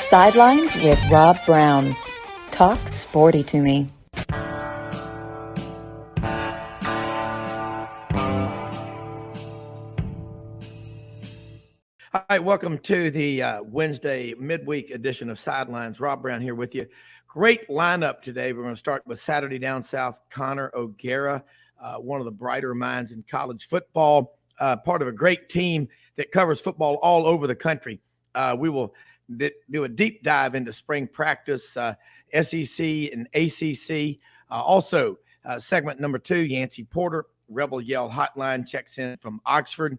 Sidelines with Rob Browne. Talk sporty to me. All right, welcome to the Wednesday midweek edition of Sidelines. Rob Browne here with you. Great lineup today. We're going to start with Saturday Down South, Connor O'Gara, one of the brighter minds in college football, part of a great team that covers football all over the country. We will do a deep dive into spring practice, SEC and ACC. Also, segment number 2, Yancy Porter, Rebel Yell Hotline, checks in from Oxford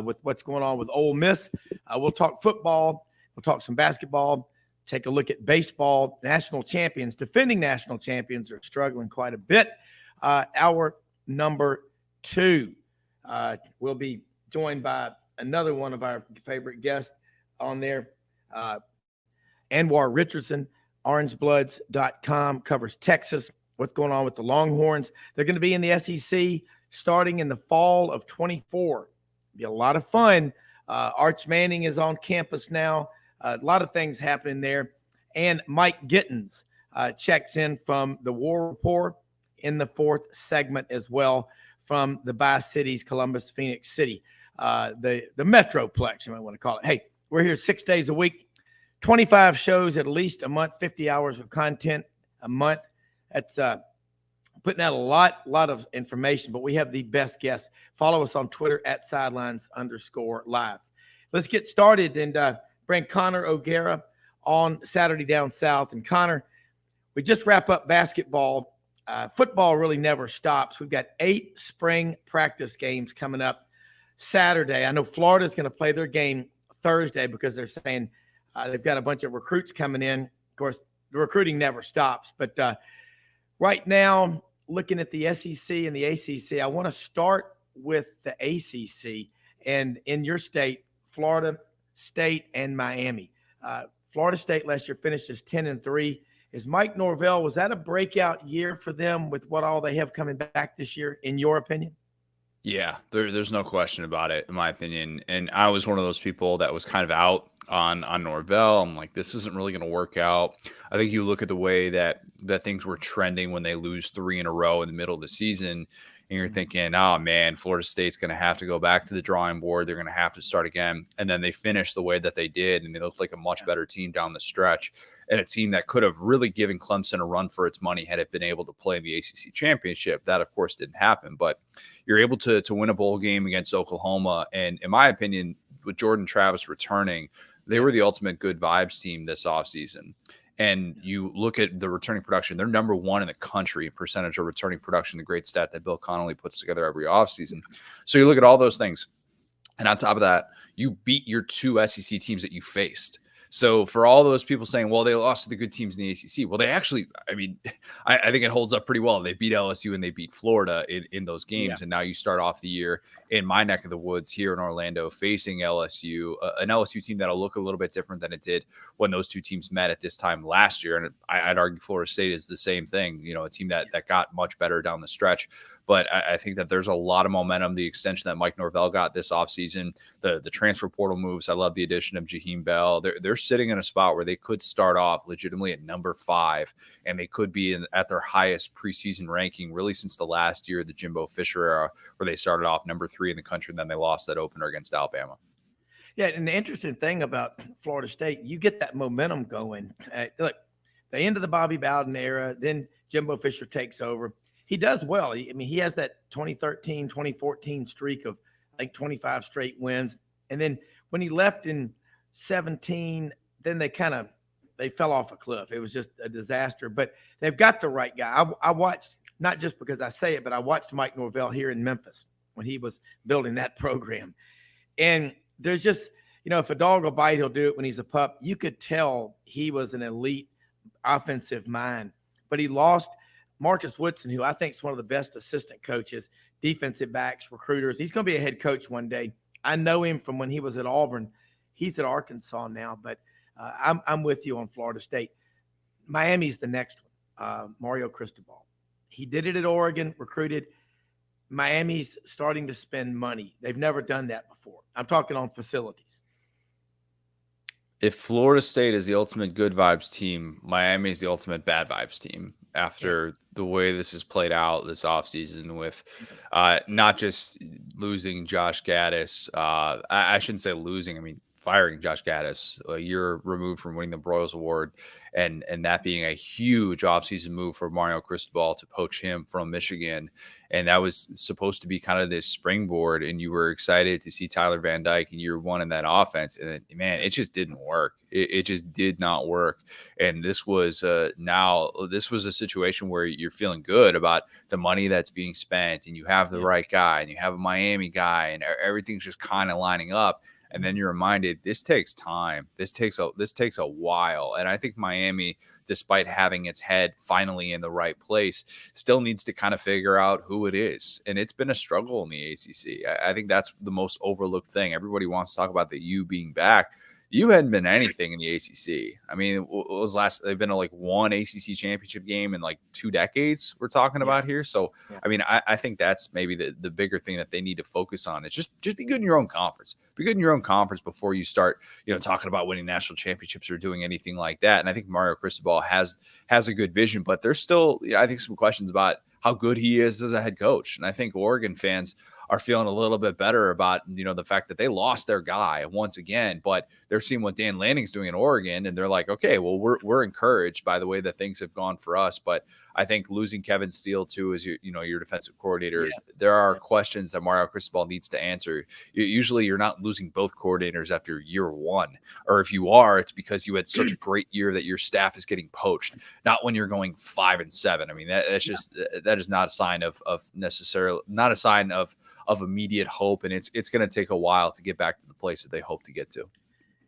with what's going on with Ole Miss. We'll talk football. We'll talk some basketball. Take a look at baseball. National champions, defending national champions, are struggling quite a bit. Hour number 2, we'll be joined by another one of our favorite guests on there. Anwar Richardson, orangebloods.com, covers Texas. What's going on with the Longhorns? They're going to be in the SEC starting in the fall of 24. Be a lot of fun. Arch Manning is on campus now. A lot of things happening there. And Mike Gittens checks in from the War Report in the 4th segment as well from the Bi-Cities, Columbus, Phoenix City, the Metroplex, you might want to call it. Hey, we're here 6 days a week, 25 shows at least a month, 50 hours of content a month. That's putting out a lot of information, but we have the best guests. Follow us on Twitter at sidelines_live. Let's get started and bring Connor O'Gara on Saturday Down South. And Connor, we just wrap up basketball. Football really never stops. We've got 8 spring practice games coming up Saturday. I know Florida's going to play their game Thursday because they're saying they've got a bunch of recruits coming in. Of course, the recruiting never stops. But right now, looking at the SEC and the ACC, I want to start with the ACC. And in your state, Florida State and Miami. Florida State last year finished as 10-3. Is Mike Norvell, was that a breakout year for them with what all they have coming back this year, in your opinion? Yeah, there's no question about it, in my opinion. And I was one of those people that was kind of out on Norvell. I'm like, this isn't really going to work out. I think you look at the way that things were trending when they lose 3 in a row in the middle of the season, and you're thinking, oh man, Florida State's going to have to go back to the drawing board. They're going to have to start again. And then they finished the way that they did, and they looked like a much better team down the stretch, and a team that could have really given Clemson a run for its money had it been able to play in the ACC championship. That, of course, didn't happen, but you're able to win a bowl game against Oklahoma. And in my opinion, with Jordan Travis returning, they were the ultimate good vibes team this offseason. And you look at the returning production, they're number 1 in the country in percentage of returning production, the great stat that Bill Connolly puts together every offseason. So you look at all those things. And on top of that, you beat your 2 SEC teams that you faced. So for all those people saying, well, they lost to the good teams in the ACC. Well, they actually, I mean, I think it holds up pretty well. They beat LSU and they beat Florida in those games. Yeah. And now you start off the year in my neck of the woods here in Orlando facing LSU, an LSU team that'll look a little bit different than it did when those 2 teams met at this time last year. And I'd argue Florida State is the same thing, you know, a team that got much better down the stretch. But I think that there's a lot of momentum, the extension that Mike Norvell got this offseason, the transfer portal moves. I love the addition of Jaheim Bell. They're sitting in a spot where they could start off legitimately at number 5, and they could be at their highest preseason ranking really since the last year of the Jimbo Fisher era, where they started off number 3 in the country, and then they lost that opener against Alabama. Yeah, and the interesting thing about Florida State, you get that momentum going. Look, the end of the Bobby Bowden era, then Jimbo Fisher takes over. He does well. He has that 2013, 2014 streak of like 25 straight wins. And then when he left in 17, then they fell off a cliff. It was just a disaster. But they've got the right guy. I watched, not just because I say it, but I watched Mike Norvell here in Memphis when he was building that program. And there's just, if a dog will bite, he'll do it when he's a pup. You could tell he was an elite offensive mind. But he lost Marcus Woodson, who I think is one of the best assistant coaches, defensive backs, recruiters. He's going to be a head coach one day. I know him from when he was at Auburn. He's at Arkansas now, but I'm with you on Florida State. Miami's the next one, Mario Cristobal. He did it at Oregon, recruited. Miami's starting to spend money. They've never done that before. I'm talking on facilities. If Florida State is the ultimate good vibes team, Miami is the ultimate bad vibes team Yeah. after the way this has played out this offseason with not just losing Josh Gaddis. I shouldn't say losing. I mean, firing Josh Gaddis a year removed from winning the Broyles Award and that being a huge offseason move for Mario Cristobal to poach him from Michigan. And that was supposed to be kind of this springboard. And you were excited to see Tyler Van Dyke in year one in that offense. And man, it just didn't work. It just did not work. And this was this was a situation where you're feeling good about the money that's being spent and you have the right guy and you have a Miami guy and everything's just kind of lining up. And then you're reminded this takes time. This takes a while. And I think Miami, despite having its head finally in the right place, still needs to kind of figure out who it is. And it's been a struggle in the ACC. I think that's the most overlooked thing. Everybody wants to talk about the U being back. You hadn't been anything in the ACC. I mean, they've been to like one ACC championship game in like 2 decades we're talking about here. So, I mean, I think that's maybe the bigger thing that they need to focus on. It's just be good in your own conference. Be good in your own conference before you start, talking about winning national championships or doing anything like that. And I think Mario Cristobal has a good vision, but there's still, I think, some questions about how good he is as a head coach. And I think Oregon fans are feeling a little bit better about, the fact that they lost their guy once again, but they're seeing what Dan Lanning's doing in Oregon. And they're like, okay, well, we're encouraged by the way that things have gone for us. But I think losing Kevin Steele too, as your defensive coordinator, there are questions that Mario Cristobal needs to answer. Usually you're not losing both coordinators after year one, or if you are, it's because you had such a great year that your staff is getting poached, not when you're going 5-7. I mean, that is not a sign of necessarily, not a sign of immediate hope. And it's going to take a while to get back to the place that they hope to get to.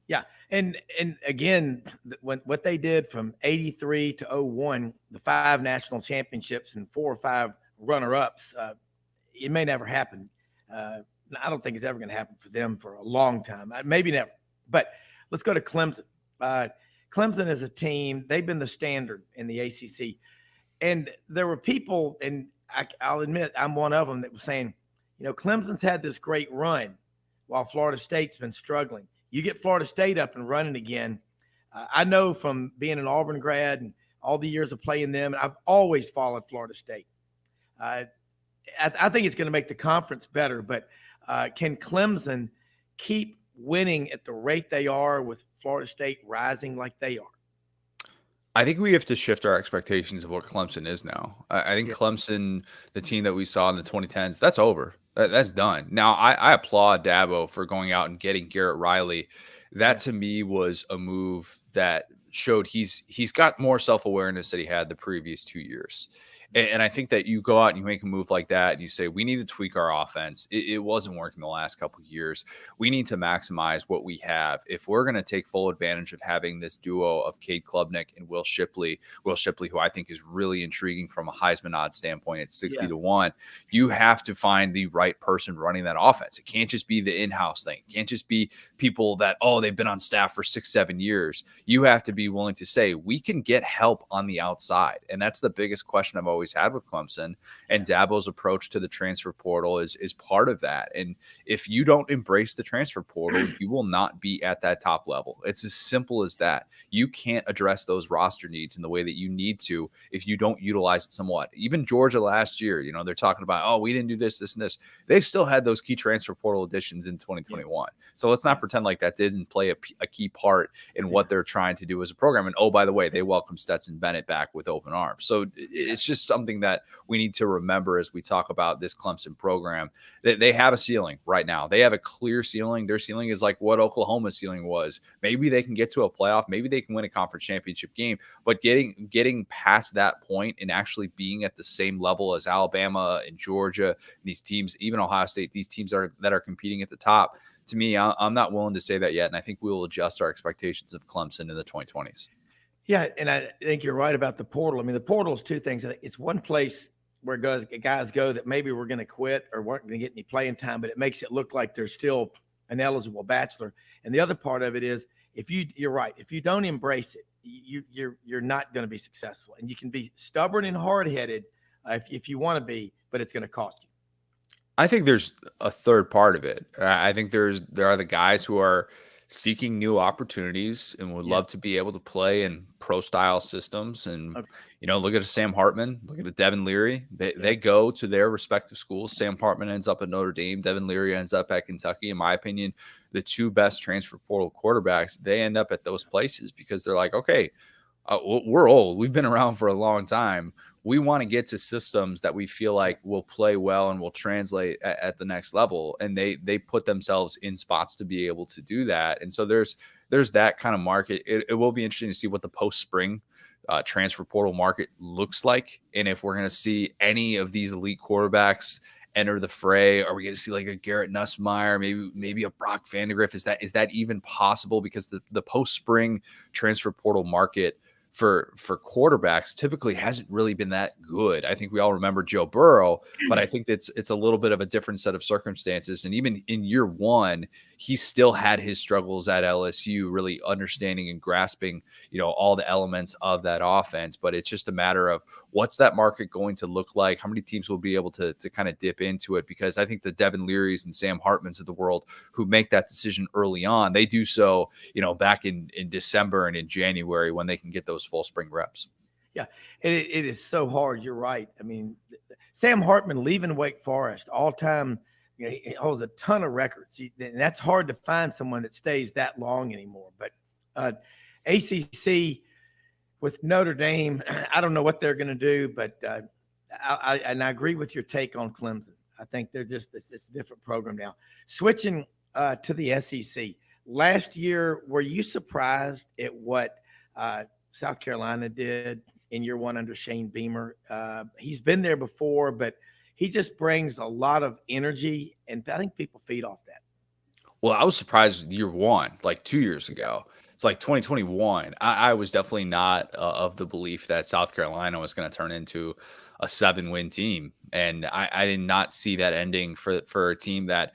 Yeah. And again, what they did from 83 to 01, the 5 national championships and 4 or 5 runner-ups, it may never happen. I don't think it's ever going to happen for them for a long time. Maybe never. But let's go to Clemson. Clemson is a team. They've been the standard in the ACC. And there were people, and I'll admit I'm one of them, that was saying, Clemson's had this great run while Florida State's been struggling. You get Florida State up and running again. I know from being an Auburn grad and all the years of playing them, and I've always followed Florida State. I think it's going to make the conference better, but can Clemson keep winning at the rate they are with Florida State rising like they are? I think we have to shift our expectations of what Clemson is now. I think Clemson, the team that we saw in the 2010s, that's over. That's done. Now, I applaud Dabo for going out and getting Garrett Riley. That to me was a move that showed he's got more self-awareness that he had the previous 2 years. And I think that you go out and you make a move like that and you say, we need to tweak our offense. It wasn't working the last couple of years. We need to maximize what we have. If we're going to take full advantage of having this duo of Cade Klubnik and Will Shipley, who I think is really intriguing from a Heisman odds standpoint at 60 to 1, you have to find the right person running that offense. It can't just be the in-house thing. It can't just be people that, they've been on staff for 6-7 years. You have to be willing to say, we can get help on the outside. And that's the biggest question I've always had with Clemson, and Dabo's approach to the transfer portal is part of that. And if you don't embrace the transfer portal, you will not be at that top level. It's as simple as that. You can't address those roster needs in the way that you need to if you don't utilize it somewhat. Even Georgia last year, they're talking about, we didn't do this, this, and this. They still had those key transfer portal additions in 2021. So let's not pretend like that didn't play a key part in what they're trying to do as a program. And by the way, they welcome Stetson Bennett back with open arms. So it's just something that we need to remember as we talk about this Clemson program. They have a ceiling right now. They have a clear ceiling. Their ceiling is like what Oklahoma's ceiling was. Maybe they can get to a playoff. Maybe they can win a conference championship game. But getting past that point and actually being at the same level as Alabama and Georgia, these teams, even Ohio State, these teams that are competing at the top, to me, I'm not willing to say that yet. And I think we will adjust our expectations of Clemson in the 2020s. Yeah, and I think you're right about the portal. I mean, the portal is 2 things. It's one place where guys go that maybe we're going to quit or weren't going to get any playing time, but it makes it look like they're still an eligible bachelor. And the other part of it is, you're right, if you don't embrace it, you're not going to be successful. And you can be stubborn and hard-headed if you want to be, but it's going to cost you. I think there's a third part of it. I think there are the guys who are seeking new opportunities and would love to be able to play in pro style systems. And, Okay. look at a Sam Hartman, look at a Devin Leary. They go to their respective schools. Sam Hartman ends up at Notre Dame. Devin Leary ends up at Kentucky. In my opinion, the two best transfer portal quarterbacks, they end up at those places because they're like, okay, we're old. We've been around for a long time. We want to get to systems that we feel like will play well and will translate at the next level. And they put themselves in spots to be able to do that. And so there's that kind of market. It will be interesting to see what the post-spring transfer portal market looks like. And if we're going to see any of these elite quarterbacks enter the fray, are we going to see like a Garrett Nussmeier, maybe a Brock Vandegrift? Is that even possible? Because the post-spring transfer portal market for quarterbacks typically hasn't really been that good. I think we all remember Joe Burrow, but I think it's a little bit of a different set of circumstances. And even in year one, he still had his struggles at LSU, really understanding and grasping, all the elements of that offense. But it's just a matter of what's that market going to look like? How many teams will be able to kind of dip into it? Because I think the Devin Learys and Sam Hartmans of the world who make that decision early on, they do so, back in December and in January when they can get those full spring reps. Yeah, it is so hard. You're right. I mean, Sam Hartman leaving Wake Forest all time, he holds a ton of records. And that's hard to find someone that stays that long anymore. But ACC with Notre Dame, I don't know what they're going to do, but I agree with your take on Clemson. I think they're it's a different program now. Switching to the SEC. Last year, were you surprised at what South Carolina did in year one under Shane Beamer? He's been there before, but he just brings a lot of energy, and I think people feed off that. Well, I was surprised year one, like 2 years ago. It's like 2021. I was definitely not of the belief that South Carolina was going to turn into a 7-win team. And I did not see that ending for a team that,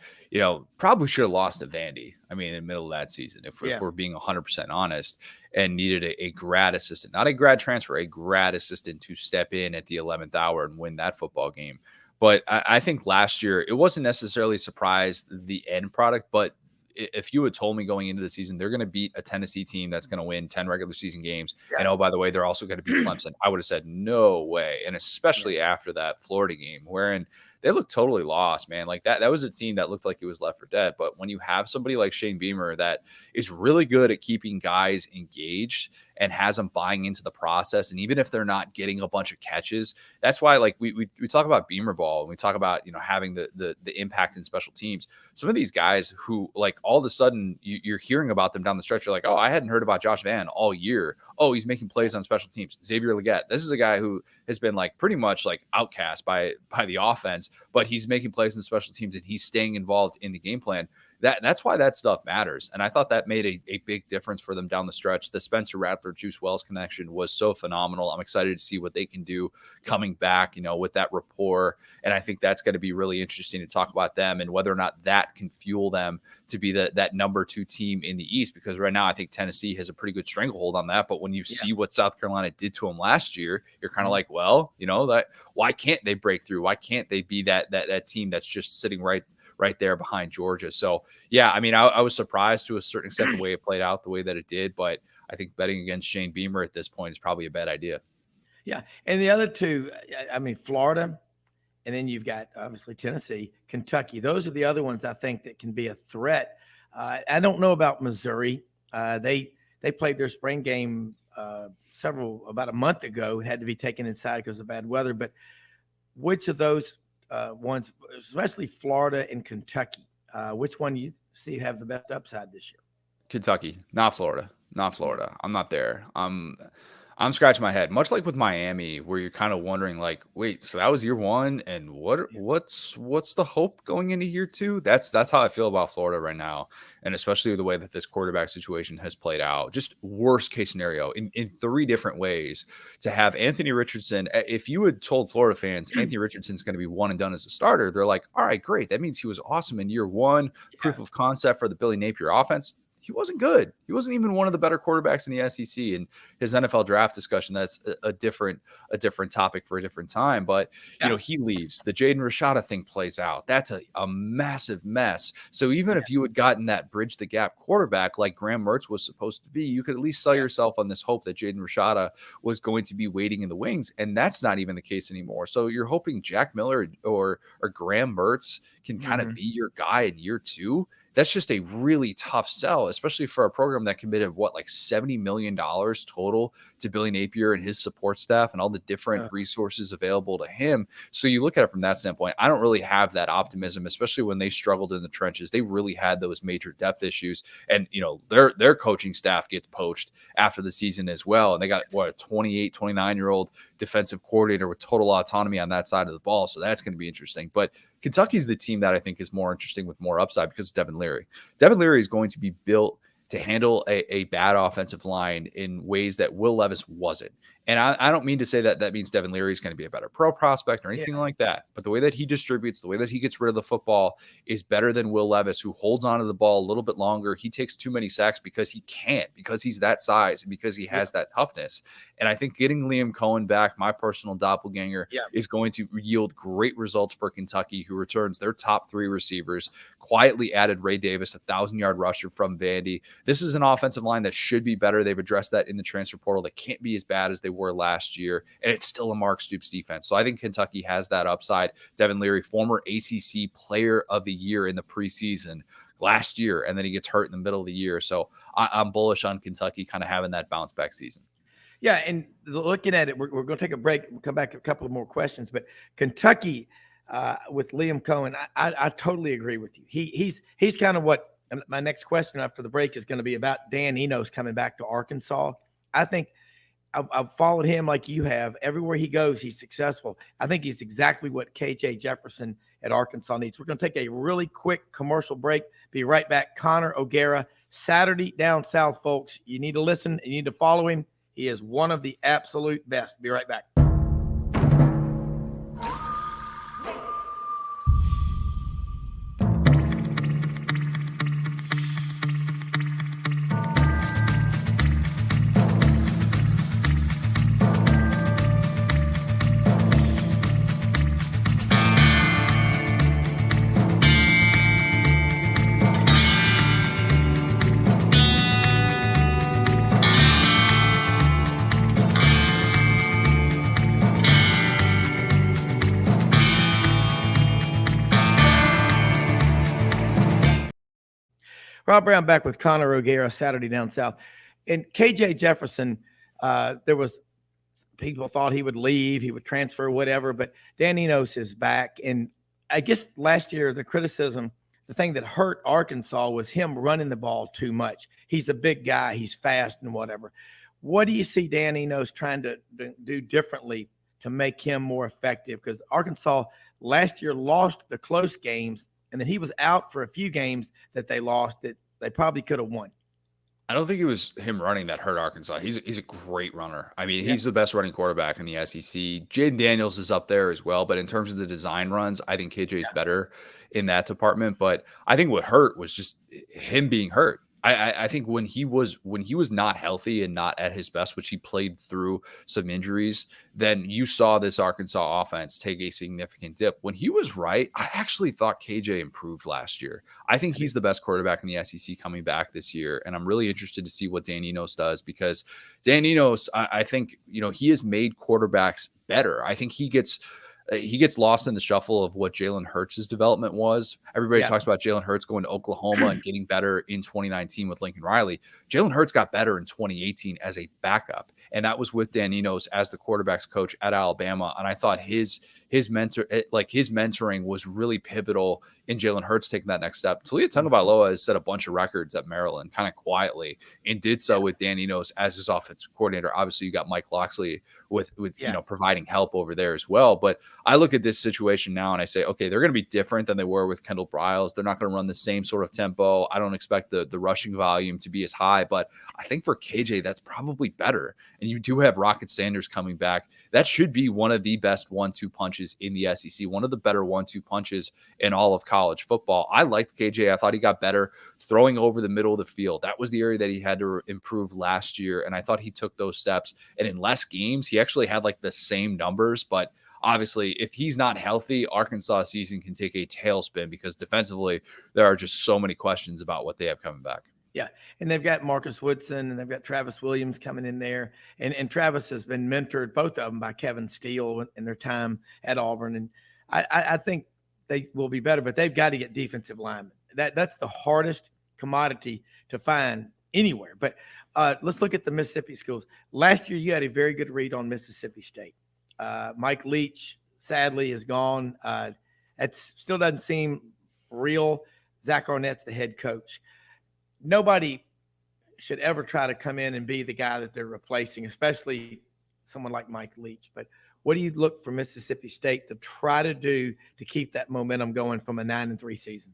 probably should have lost to Vandy. I mean, in the middle of that season, if we're being 100% honest, and needed a grad assistant, not a grad transfer, a grad assistant to step in at the 11th hour and win that football game. But I think last year, it wasn't necessarily a surprise, the end product, but if you had told me going into the season, they're going to beat a Tennessee team that's going to win 10 regular season games. Yeah. And, oh, by the way, they're also going to beat Clemson. I would have said no way. And especially after that Florida game, wherein they looked totally lost, man. Like that was a team that looked like it was left for dead. But when you have somebody like Shane Beamer that is really good at keeping guys engaged and has them buying into the process, and even if they're not getting a bunch of catches, that's why, like, we talk about Beamer ball and we talk about, having the impact in special teams. Some of these guys who, like, all of a sudden you're hearing about them down the stretch. You're like, oh, I hadn't heard about Josh Vann all year. Oh, he's making plays on special teams. Xavier Legette. This is a guy who has been like pretty much like outcast by the offense, but he's making plays in special teams and he's staying involved in the game plan. That's why that stuff matters. And I thought that made a big difference for them down the stretch. The Spencer Rattler Juice Wells connection was so phenomenal. I'm excited to see what they can do coming back, with that rapport. And I think that's going to be really interesting to talk about them and whether or not that can fuel them to be that number 2 team in the East. Because right now I think Tennessee has a pretty good stranglehold on that. But when you see what South Carolina did to them last year, you're kind of like, well, that why can't they break through? Why can't they be that team that's just sitting right there behind Georgia? So, yeah, I mean, I was surprised to a certain extent the way it played out, the way that it did. But I think betting against Shane Beamer at this point is probably a bad idea. Yeah. And the other two, I mean, Florida, and then you've got obviously Tennessee, Kentucky. Those are the other ones I think that can be a threat. I don't know about Missouri. They played their spring game about a month ago. It had to be taken inside because of bad weather. But which of those ones, especially Florida and Kentucky, which one you see have the best upside this year? Kentucky, not Florida. I'm not there. I'm scratching my head, much like with Miami, where you're kind of wondering, like, wait, so that was year one, and what's the hope going into year two? That's how I feel about Florida right now, and especially the way that this quarterback situation has played out. Just worst case scenario in 3 different ways. To have Anthony Richardson, if you had told Florida fans Anthony Richardson's going to be one and done as a starter, they're like, all right, great, that means he was awesome in year one, proof of concept for the Billy Napier offense. he wasn't good. He wasn't even one of the better quarterbacks in the SEC. And his NFL draft discussion, that's a different topic for a different time. But, he leaves. The Jaden Rashada thing plays out. That's a massive mess. So even if you had gotten that bridge the gap quarterback like Graham Mertz was supposed to be, you could at least sell yourself on this hope that Jaden Rashada was going to be waiting in the wings. And that's not even the case anymore. So you're hoping Jack Miller or Graham Mertz can kind of be your guy in year 2. That's just a really tough sell, especially for a program that committed like $70 million total to Billy Napier and his support staff and all the different resources available to him. So you look at it from that standpoint, I don't really have that optimism, especially when they struggled in the trenches. They really had those major depth issues, and their coaching staff gets poached after the season as well. And they got a 28, 29-year-old defensive coordinator with total autonomy on that side of the ball. So that's going to be interesting. But Kentucky's the team that I think is more interesting with more upside because of Devin Leary. Devin Leary is going to be built to handle a bad offensive line in ways that Will Levis wasn't. And I don't mean to say that means Devin Leary is going to be a better pro prospect or anything like that. But the way that he distributes, the way that he gets rid of the football is better than Will Levis, who holds onto the ball a little bit longer. He takes too many sacks because he can't, because he's that size and because he has that toughness. And I think getting Liam Cohen back, my personal doppelganger, is going to yield great results for Kentucky, who returns their top 3 receivers, quietly added Ray Davis, a 1,000-yard rusher from Vandy. This is an offensive line that should be better. They've addressed that in the transfer portal. They can't be as bad as they were last year, and it's still a Mark Stoops defense. So I think Kentucky has that upside. Devin Leary, former ACC Player of the Year in the preseason last year, and then he gets hurt in the middle of the year. So I'm bullish on Kentucky kind of having that bounce back season. Yeah, and looking at it, we're going to take a break. We'll come back to a couple of more questions. But Kentucky with Liam Cohen, I totally agree with you. He's kind of what my next question after the break is going to be about. Dan Enos coming back to Arkansas. I think I've followed him like you have. Everywhere he goes, he's successful. I think he's exactly what KJ Jefferson at Arkansas needs. We're going to take a really quick commercial break. Be right back. Connor O'Gara, Saturday Down South, folks. You need to listen. You need to follow him. He is one of the absolute best. Be right back. Rob Browne back with Connor O'Gara, Saturday Down South. And KJ Jefferson, there was people thought he would leave, he would transfer, whatever, but Dan Enos is back. And I guess last year, the criticism, the thing that hurt Arkansas was him running the ball too much. He's a big guy, he's fast and whatever. What do you see Dan Enos trying to do differently to make him more effective? Because Arkansas last year lost the close games, and then he was out for a few games that they lost that they probably could have won. I don't think it was him running that hurt Arkansas. He's a great runner. I mean, he's the best running quarterback in the SEC. Jaden Daniels is up there as well, but in terms of the design runs, I think KJ is better in that department. But I think what hurt was just him being hurt. I think when he was not healthy and not at his best, which he played through some injuries, then you saw this Arkansas offense take a significant dip. When he was right, I actually thought KJ improved last year. I think he's the best quarterback in the SEC coming back this year, and I'm really interested to see what Dan Enos does, because Dan Enos, I think, he has made quarterbacks better. I think he gets lost in the shuffle of what Jalen Hurts' development was. Everybody talks about Jalen Hurts going to Oklahoma and getting better in 2019 with Lincoln Riley. Jalen Hurts got better in 2018 as a backup, and that was with Dan Enos as the quarterback's coach at Alabama. And I thought his mentoring was really pivotal in Jalen Hurts taking that next step. Talia Tagovailoa has set a bunch of records at Maryland kind of quietly, and did so with Dan Enos as his offensive coordinator. Obviously, you got Mike Locksley with providing help over there as well. But I look at this situation now and I say, okay, they're going to be different than they were with Kendall Briles. They're not going to run the same sort of tempo. I don't expect the rushing volume to be as high, but I think for KJ, that's probably better. and you do have Rocket Sanders coming back, that should be one of the best 1-2 punches in the SEC, one of the better 1-2 punches in all of college football. I liked KJ. I thought he got better throwing over the middle of the field. That was the area that he had to improve last year, and I thought he took those steps. And in less games, he actually had like the same numbers, but obviously, if he's not healthy, Arkansas season can take a tailspin because defensively, there are just so many questions about what they have coming back. Yeah, and they've got Marcus Woodson, and they've got Travis Williams coming in there. And Travis has been mentored, both of them, by Kevin Steele in their time at Auburn. And I think they will be better, but they've got to get defensive linemen. That's the hardest commodity to find anywhere. But let's look at the Mississippi schools. Last year, you had a very good read on Mississippi State. Mike Leach, sadly, is gone. That still doesn't seem real. Zach Arnett's the head coach. Nobody should ever try to come in and be the guy that they're replacing, especially someone like Mike Leach. But what do you look for Mississippi State to try to do to keep that momentum going from a 9-3 season?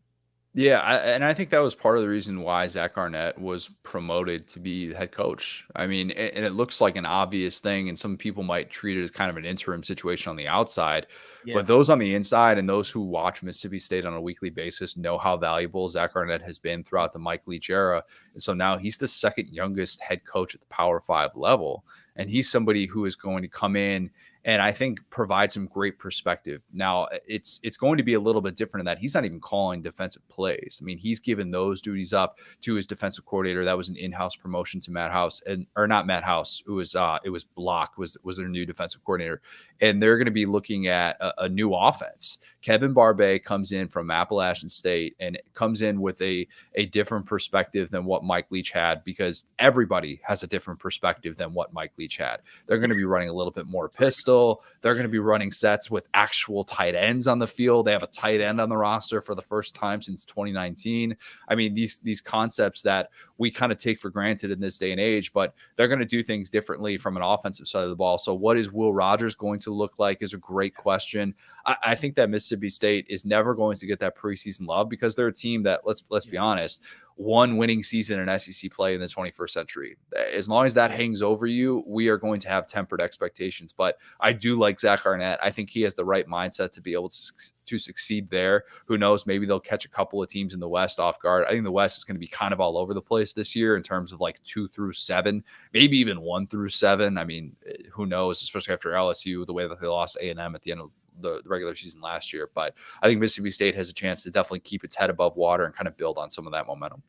Yeah, and I think that was part of the reason why Zach Arnett was promoted to be the head coach. I mean, and it looks like an obvious thing, and some people might treat it as kind of an interim situation on the outside. Yeah. But those on the inside and those who watch Mississippi State on a weekly basis know how valuable Zach Arnett has been throughout the Mike Leach era. And so now he's the second youngest head coach at the Power 5 level. And he's somebody who is going to come in and I think provide some great perspective. Now, it's going to be a little bit different in that he's not even calling defensive plays. I mean, he's given those duties up to his defensive coordinator. That was an in-house promotion to Matt House, or not Matt House. It was Block was their new defensive coordinator, and they're going to be looking at a new offense. Kevin Barbay comes in from Appalachian State and comes in with a different perspective than what Mike Leach had, because everybody has a different perspective than what Mike Leach had. They're going to be running a little bit more pistol. They're going to be running sets with actual tight ends on the field. They have a tight end on the roster for the first time since 2019. I mean, these concepts that we kind of take for granted in this day and age, but they're going to do things differently from an offensive side of the ball. So what is Will Rogers going to look like is a great question. I think that Mississippi State is never going to get that preseason love because they're a team that, let's be honest, one winning season in SEC play in the 21st century. As long as that hangs over you, we are going to have tempered expectations. But I do like Zach Arnett. I think he has the right mindset to be able to succeed there. Who knows? Maybe they'll catch a couple of teams in the West off guard. I think the West is going to be kind of all over the place this year in terms of like 2 through 7, maybe even 1 through 7. I mean, who knows? Especially after LSU, the way that they lost A&M at the end of the regular season last year. But I think Mississippi State has a chance to definitely keep its head above water and kind of build on some of that momentum.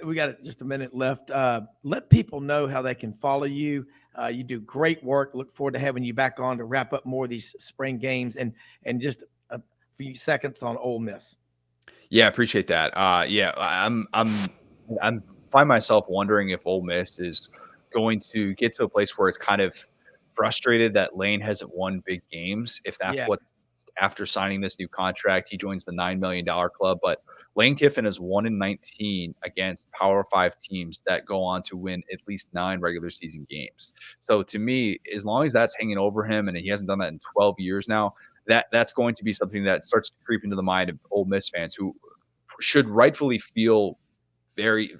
We got just a minute left. Let people know how they can follow you. You do great work. Look forward to having you back on to wrap up more of these spring games and just a few seconds on Ole Miss. Yeah, appreciate that. Yeah, I'm find myself wondering if Ole Miss is going to get to a place where it's kind of frustrated that Lane hasn't won big games. If that's what, after signing this new contract, he joins the $9 million club. But Lane Kiffin is 1-19 against Power 5 teams that go on to win at least 9 regular season games. So to me, as long as that's hanging over him, and he hasn't done that in 12 years now, that's going to be something that starts to creep into the mind of Ole Miss fans who should rightfully feel very,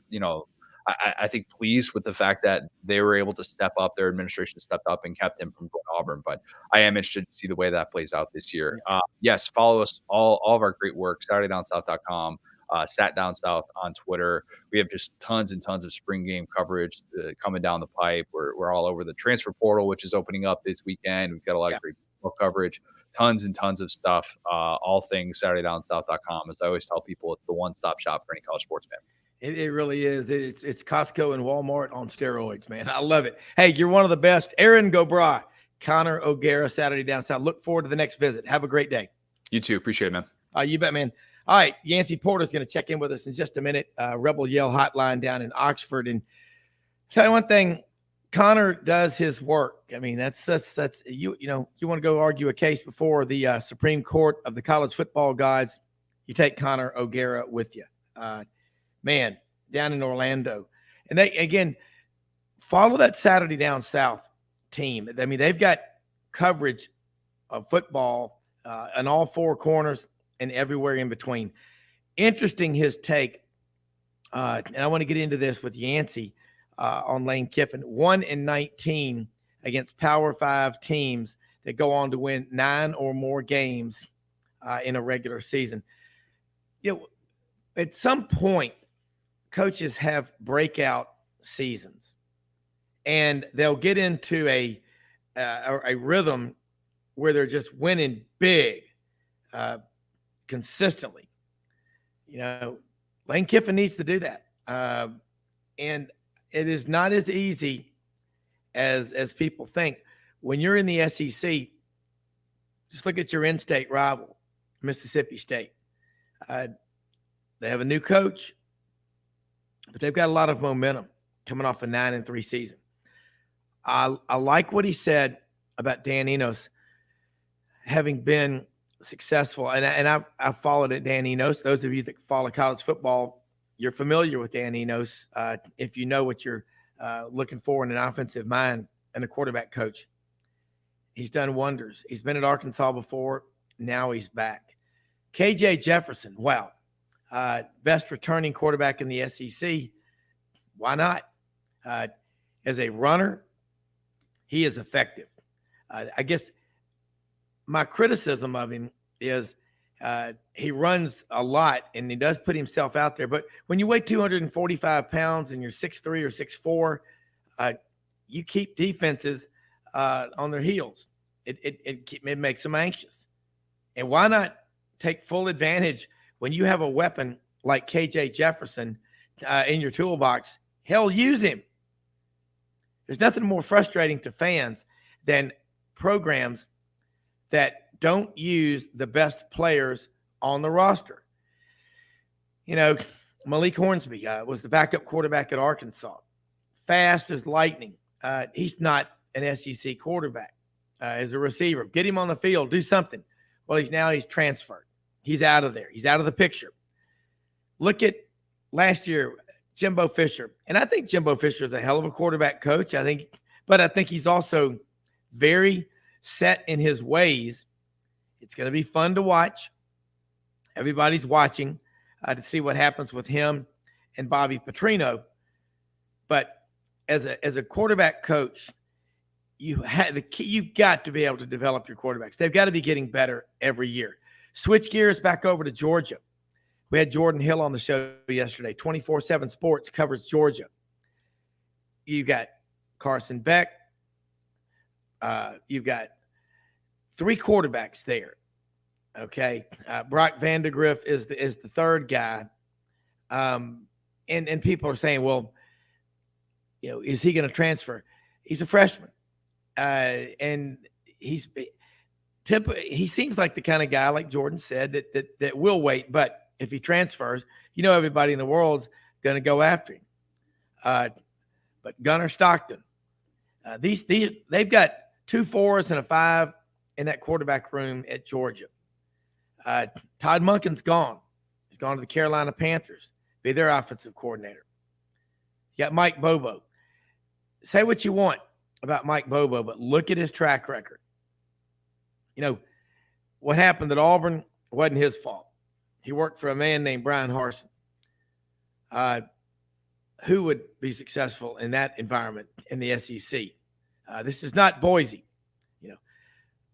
I think pleased with the fact that they were able to step up. Their administration stepped up and kept him from going to Auburn. But I am interested to see the way that plays out this year. Yes, follow us, all of our great work, SaturdayDownSouth.com, Sat Down South on Twitter. We have just tons and tons of spring game coverage coming down the pipe. We're all over the transfer portal, which is opening up this weekend. We've got a lot of great coverage, tons and tons of stuff, all things SaturdayDownSouth.com. As I always tell people, it's the one-stop shop for any college sports fan. It really is. It's Costco and Walmart on steroids, man. I love it. Hey, you're one of the best. Aaron Gobra, Connor O'Gara, Saturday Down South. Look forward to the next visit. Have a great day. You too. Appreciate it, man. You bet, man. All right, Yancy Porter's going to check in with us in just a minute. Rebel Yell Hotline down in Oxford. And tell you one thing, Connor does his work. I mean, that's you want to go argue a case before the Supreme Court of the college football gods, you take Connor O'Gara with you. Man, down in Orlando. And they, again, follow that Saturday Down South team. I mean, they've got coverage of football in all 4 corners and everywhere in between. Interesting, his take. And I want to get into this with Yancy. on Lane Kiffin. 1-19 against Power 5 teams that go on to win 9 or more games in a regular season. At some point, coaches have breakout seasons, and they'll get into a rhythm where they're just winning big consistently. Lane Kiffin needs to do that. And it is not as easy as people think. When you're in the SEC, just look at your in-state rival, Mississippi State. They have a new coach, but they've got a lot of momentum coming off a 9-3 season. I like what he said about Dan Enos having been successful. And I followed it, Dan Enos. Those of you that follow college football, you're familiar with Dan Enos if you know what you're looking for in an offensive mind and a quarterback coach. He's done wonders. He's been at Arkansas before. Now he's back. KJ Jefferson, wow. Best returning quarterback in the SEC. Why not? As a runner, he is effective. I guess my criticism of him is he runs a lot and he does put himself out there. But when you weigh 245 pounds and you're 6'3" or 6'4", you keep defenses on their heels. It makes them anxious. And why not take full advantage when you have a weapon like KJ Jefferson in your toolbox? Hell, use him. There's nothing more frustrating to fans than programs that don't use the best players on the roster. Malik Hornsby was the backup quarterback at Arkansas. Fast as lightning. He's not an SEC quarterback as a receiver. Get him on the field. Do something. Well, he's transferred. He's out of there. He's out of the picture. Look at last year, Jimbo Fisher. And I think Jimbo Fisher is a hell of a quarterback coach. I think he's also very set in his ways. It's going to be fun to watch. Everybody's watching to see what happens with him and Bobby Petrino. But as a quarterback coach, you've got to be able to develop your quarterbacks. They've got to be getting better every year. Switch gears back over to Georgia. We had Jordan Hill on the show yesterday. 24/7 Sports covers Georgia. You've got Carson Beck. You've got 3 quarterbacks there. Okay. Brock Vandegrift is the third guy. And people are saying, well, is he going to transfer? He's a freshman. And he seems like the kind of guy, like Jordan said, that will wait. But if he transfers, everybody in the world's going to go after him. But Gunnar Stockton, they've got 2 4s and a 5 in that quarterback room at Georgia. Todd Monken's gone. He's gone to the Carolina Panthers, be their offensive coordinator. You got Mike Bobo. Say what you want about Mike Bobo, but look at his track record. What happened at Auburn wasn't his fault. He worked for a man named Brian Harsin. Who would be successful in that environment in the SEC? This is not Boise,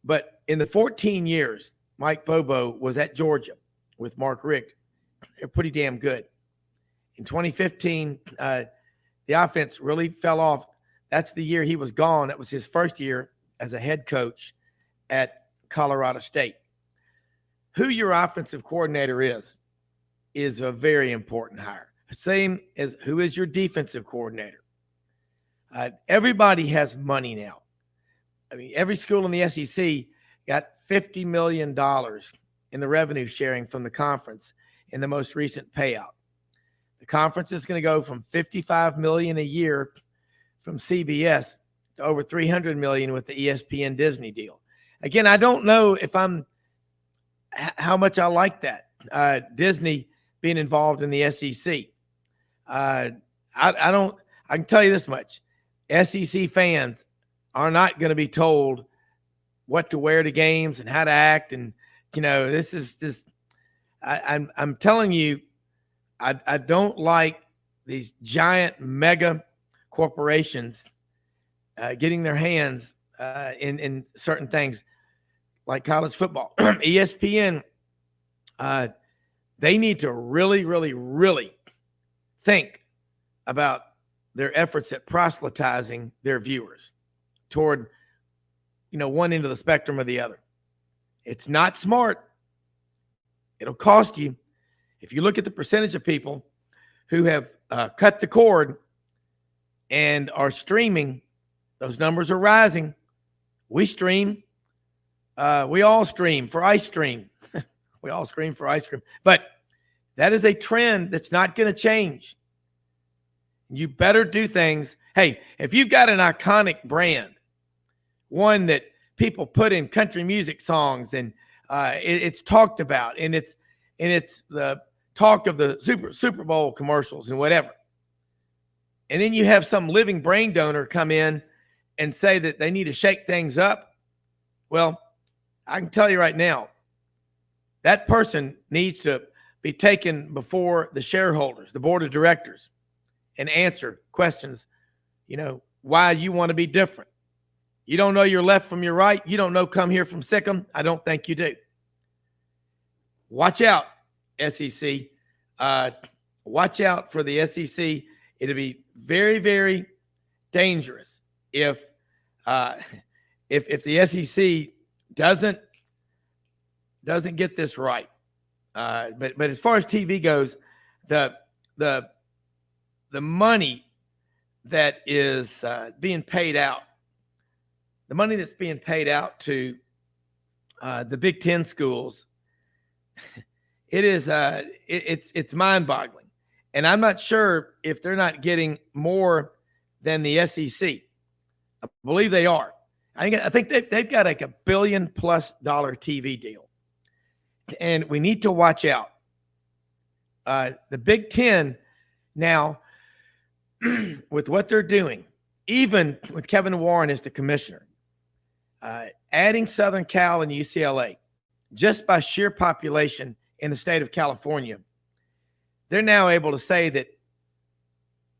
But in the 14 years Mike Bobo was at Georgia with Mark Richt, they're pretty damn good. In 2015, the offense really fell off. That's the year he was gone. That was his first year as a head coach at Colorado State. Who your offensive coordinator is a very important hire. Same as who is your defensive coordinator. Everybody has money now. I mean, every school in the SEC got $50 million in the revenue sharing from the conference in the most recent payout. The conference is going to go from $55 million a year from CBS to over $300 million with the ESPN Disney deal. Again, I don't know how much I like that. Disney being involved in the SEC. I can tell you this much. SEC fans are not going to be told what to wear to games and how to act. And, this is just, I'm telling you, I don't like these giant mega corporations getting their hands in certain things like college football. ESPN, they need to really, really, really think about their efforts at proselytizing their viewers toward, one end of the spectrum or the other. It's not smart. It'll cost you. If you look at the percentage of people who have cut the cord and are streaming, those numbers are rising. We stream. We all stream for ice cream. We all scream for ice cream. But that is a trend that's not going to change. You better do things. Hey, if you've got an iconic brand, one that people put in country music songs and it's talked about and it's the talk of the Super Bowl commercials and whatever. And then you have some living brain donor come in and say that they need to shake things up. Well, I can tell you right now, that person needs to be taken before the shareholders, the board of directors, and answer questions, why you want to be different. You don't know your left from your right. You don't know come here from Sikkim. I don't think you do. Watch out, SEC. Watch out for the SEC. It'll be very, very dangerous if the SEC doesn't get this right. But as far as TV goes, the money that is being paid out, the money that's being paid out to the Big Ten schools, it's mind-boggling. And I'm not sure if they're not getting more than the SEC. I believe they are. I think they've got like $1 billion+ TV deal. And we need to watch out. The Big Ten now, with what they're doing, even with Kevin Warren as the commissioner, adding Southern Cal and UCLA, just by sheer population in the state of California, they're now able to say that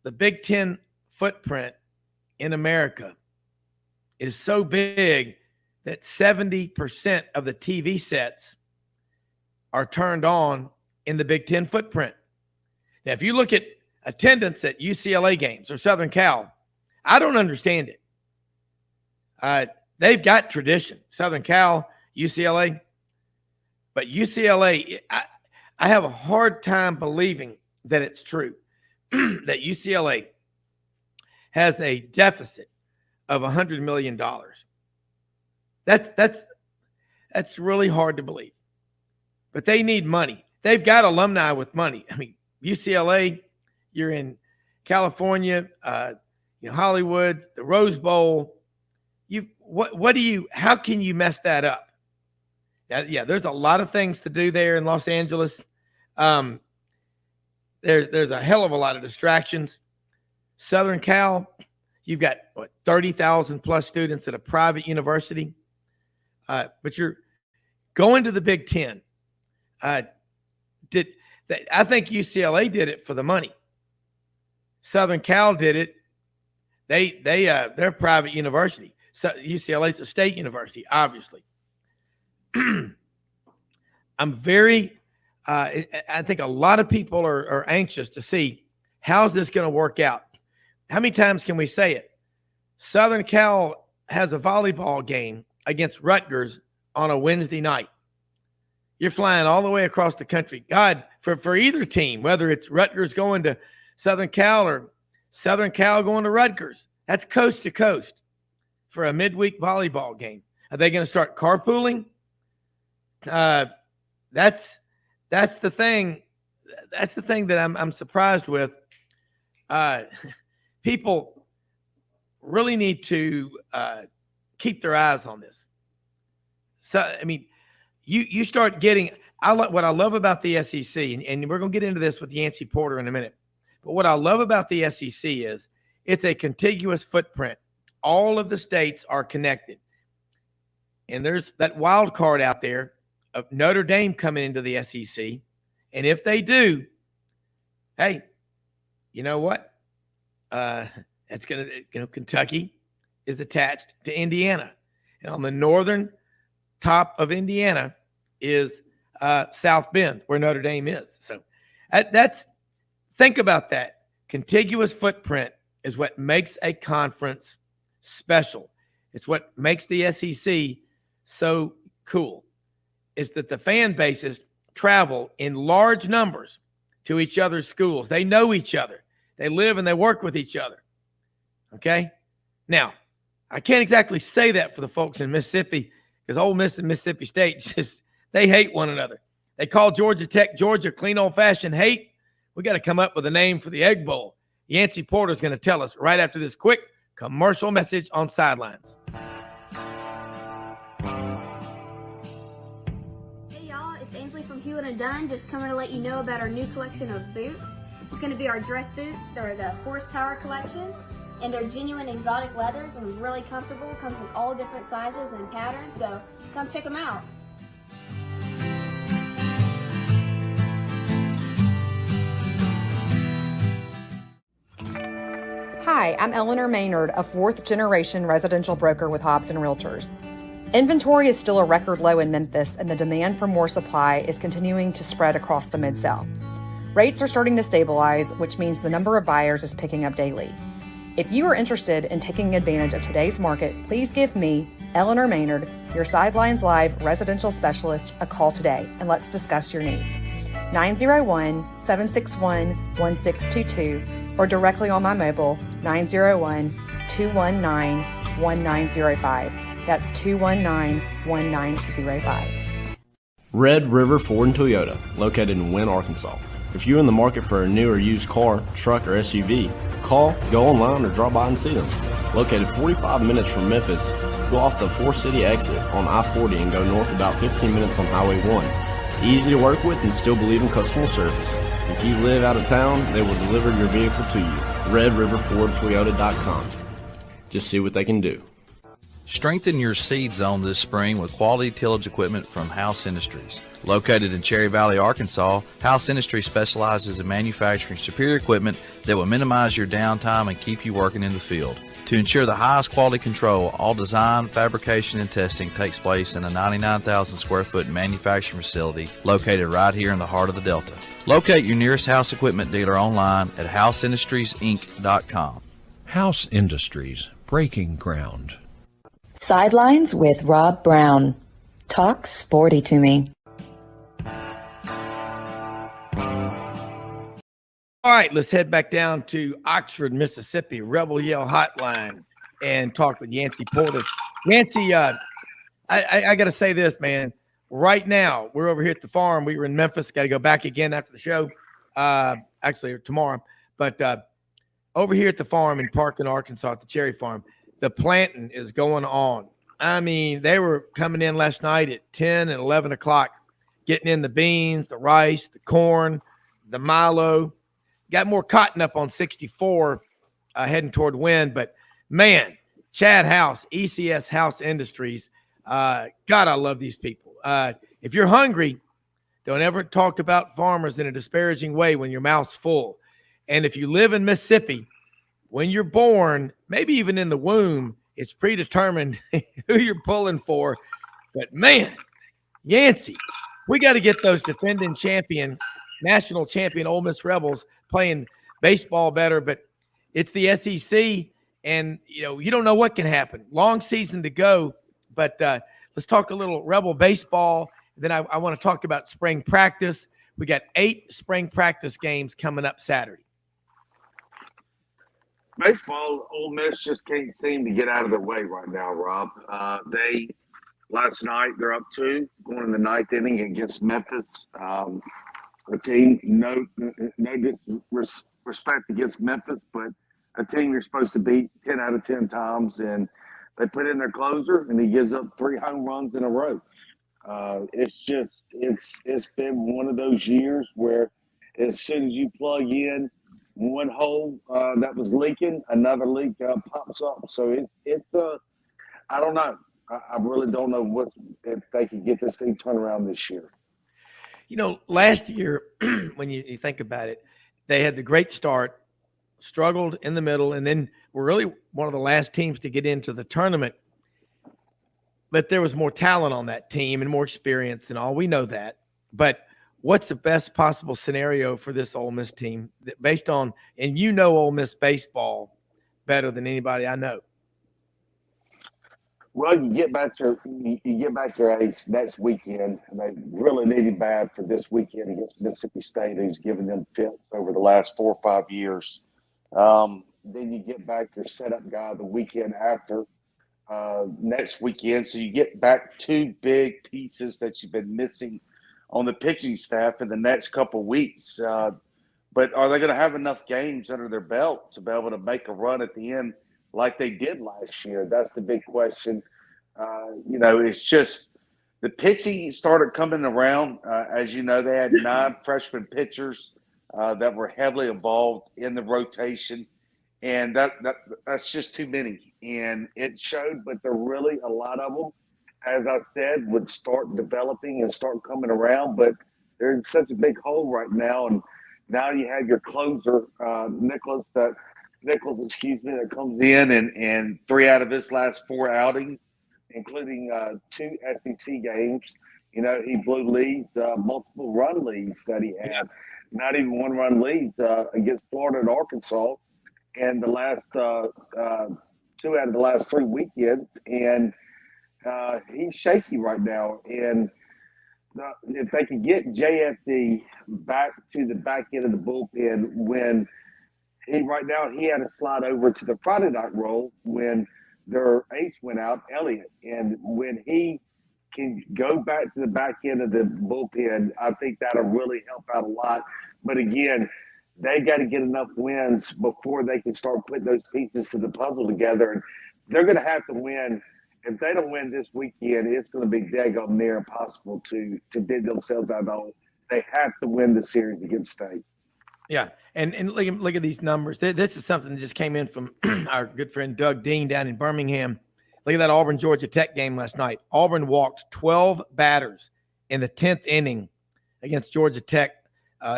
the Big Ten footprint in America is so big that 70% of the TV sets are turned on in the Big Ten footprint. Now, if you look at attendance at UCLA games or Southern Cal, I don't understand it. They've got tradition, Southern Cal, UCLA, but UCLA, I have a hard time believing that it's true that UCLA has a deficit of $100 million. That's really hard to believe. But they need money. They've got alumni with money. I mean, UCLA, you're in California, Hollywood, the Rose Bowl. How can you mess that up? Yeah, there's a lot of things to do there in Los Angeles. There's a hell of a lot of distractions. Southern Cal, you've got 30,000 plus students at a private university. But you're going to the Big Ten. I think UCLA did it for the money. Southern Cal did it. They're a private university. So UCLA's a state university, obviously. I'm very, I think a lot of people are anxious to see how's this going to work out. How many times can we say it? Southern Cal has a volleyball game against Rutgers on a Wednesday night. You're flying all the way across the country. God, for either team, whether it's Rutgers going to Southern Cal or Southern Cal going to Rutgers, that's coast to coast for a midweek volleyball game. Are they going to start carpooling? That's the thing. That's the thing that I'm surprised with. People really need to keep their eyes on this. So, I mean, you start getting what I love about the SEC, and we're going to get into this with Yancy Porter in a minute. But what I love about the SEC is it's a contiguous footprint. All of the states are connected. And there's that wild card out there of Notre Dame coming into the SEC. And if they do, hey, you know what? That's going to, Kentucky is attached to Indiana. And on the northern top of Indiana is South Bend, where Notre Dame is. So think about that. Contiguous footprint is what makes a conference special. It's what makes the SEC so cool, is that the fan bases travel in large numbers to each other's schools. They know each other. They live and they work with each other. Okay? Now, I can't exactly say that for the folks in Mississippi, because Ole Miss and Mississippi State, they hate one another. They call Georgia Tech, Georgia, clean old-fashioned hate. We got to come up with a name for the Egg Bowl. Yancy Porter's going to tell us right after this quick commercial message on Sidelines. Hey y'all, it's Ainsley from Hewlett & Dunn, just coming to let you know about our new collection of boots. It's going to be our dress boots. They're the Horsepower collection, and they're genuine exotic leathers and really comfortable. Comes in all different sizes and patterns, so come check them out. Hi, I'm Eleanor Maynard, a fourth-generation residential broker with Hobbs & Realtors. Inventory is still a record low in Memphis, and the demand for more supply is continuing to spread across the Mid-South. Rates are starting to stabilize, which means the number of buyers is picking up daily. If you are interested in taking advantage of today's market, please give me, Eleanor Maynard, your Sidelines Live residential specialist, a call today, and let's discuss your needs. 901-761-1622 or directly on my mobile, 901-219-1905. That's 219-1905. Red River Ford and Toyota, located in Wynne, Arkansas. If you're in the market for a new or used car, truck, or SUV, call, go online, or drop by and see them. Located 45 minutes from Memphis, go off the 4-city exit on I-40 and go north about 15 minutes on Highway 1. Easy to work with and still believe in customer service. If you live out of town, they will deliver your vehicle to you. RedRiverFordToyota.com. Just see what they can do. Strengthen your seed zone this spring with quality tillage equipment from House Industries. Located in Cherry Valley, Arkansas, House Industries specializes in manufacturing superior equipment that will minimize your downtime and keep you working in the field. To ensure the highest quality control, all design, fabrication, and testing takes place in a 99,000 square foot manufacturing facility located right here in the heart of the Delta. Locate your nearest House equipment dealer online at houseindustriesinc.com. House Industries, breaking ground. Sidelines with Rob Browne. Talk sporty to me. All right, let's head back down to Oxford, Mississippi, Rebel Yell Hotline, and talk with Yancy Porter. Yancy, I got to say this, man. Right now, we're over here at the farm. We were in Memphis. Got to go back again after the show, actually tomorrow. But over here at the farm in Parkland, Arkansas, at the cherry farm, the planting is going on. I mean, they were coming in last night at 10 and 11 o'clock, getting in the beans, the rice, the corn, the milo. Got more cotton up on 64 heading toward wind. But, man, Chad House, ECS House Industries, God, I love these people. If you're hungry, don't ever talk about farmers in a disparaging way when your mouth's full. And if you live in Mississippi, when you're born, maybe even in the womb, it's predetermined who you're pulling for. But, man, Yancy, we got to get those defending champion, national champion Ole Miss Rebels playing baseball better. But it's the SEC, and, you don't know what can happen. Long season to go, but let's talk a little Rebel baseball. Then I want to talk about spring practice. We got 8 spring practice games coming up Saturday. Baseball, Ole Miss just can't seem to get out of their way right now, Rob. Last night, they're up 2, going in the 9th inning against Memphis. A team, no disrespect against Memphis, but a team you're supposed to beat 10 out of 10 times, and they put in their closer, and he gives up 3 home runs in a row. It's been one of those years where as soon as you plug in one hole that was leaking, another leak pops up. So I don't know. I really don't know if they can get this thing turned around this year. Last year, when you think about it, they had the great start, struggled in the middle, and then we're really one of the last teams to get into the tournament. But there was more talent on that team and more experience and all. We know that. But what's the best possible scenario for this Ole Miss team that based on, and you know Ole Miss baseball better than anybody I know? Well, you get back your ace next weekend, and they really need him bad for this weekend against Mississippi State, who's given them fits over the last 4 or 5 years. Then you get back your setup guy the weekend after next weekend, so you get back 2 big pieces that you've been missing on the pitching staff in the next couple of weeks. But are they going to have enough games under their belt to be able to make a run at the end like they did last year? That's the big question. It's just the pitching started coming around. As you know, they had 9 freshman pitchers that were heavily involved in the rotation, and that's just too many. And it showed, but there really a lot of them, as I said, would start developing and start coming around. But they're in such a big hole right now, and now you have your closer, Nichols, that comes in and 3 out of his last 4 outings, including 2 SEC games. He blew leads, multiple run leads that he had, not even 1-run leads against Florida and Arkansas, and the last 2 out of the last 3 weekends. And he's shaky right now. And if they could get JFD back to the back end of the bullpen when right now he had to slide over to the Friday night role when their ace went out, Elliott. And when he can go back to the back end of the bullpen, I think that'll really help out a lot. But again, they got to get enough wins before they can start putting those pieces to the puzzle together. And they're going to have to win. If they don't win this weekend, it's going to be daggone near impossible to dig themselves out of the hole. They have to win the series against State. Yeah, and look at these numbers. This is something that just came in from our good friend Doug Dean down in Birmingham. Look at that Auburn-Georgia Tech game last night. Auburn walked 12 batters in the 10th inning against Georgia Tech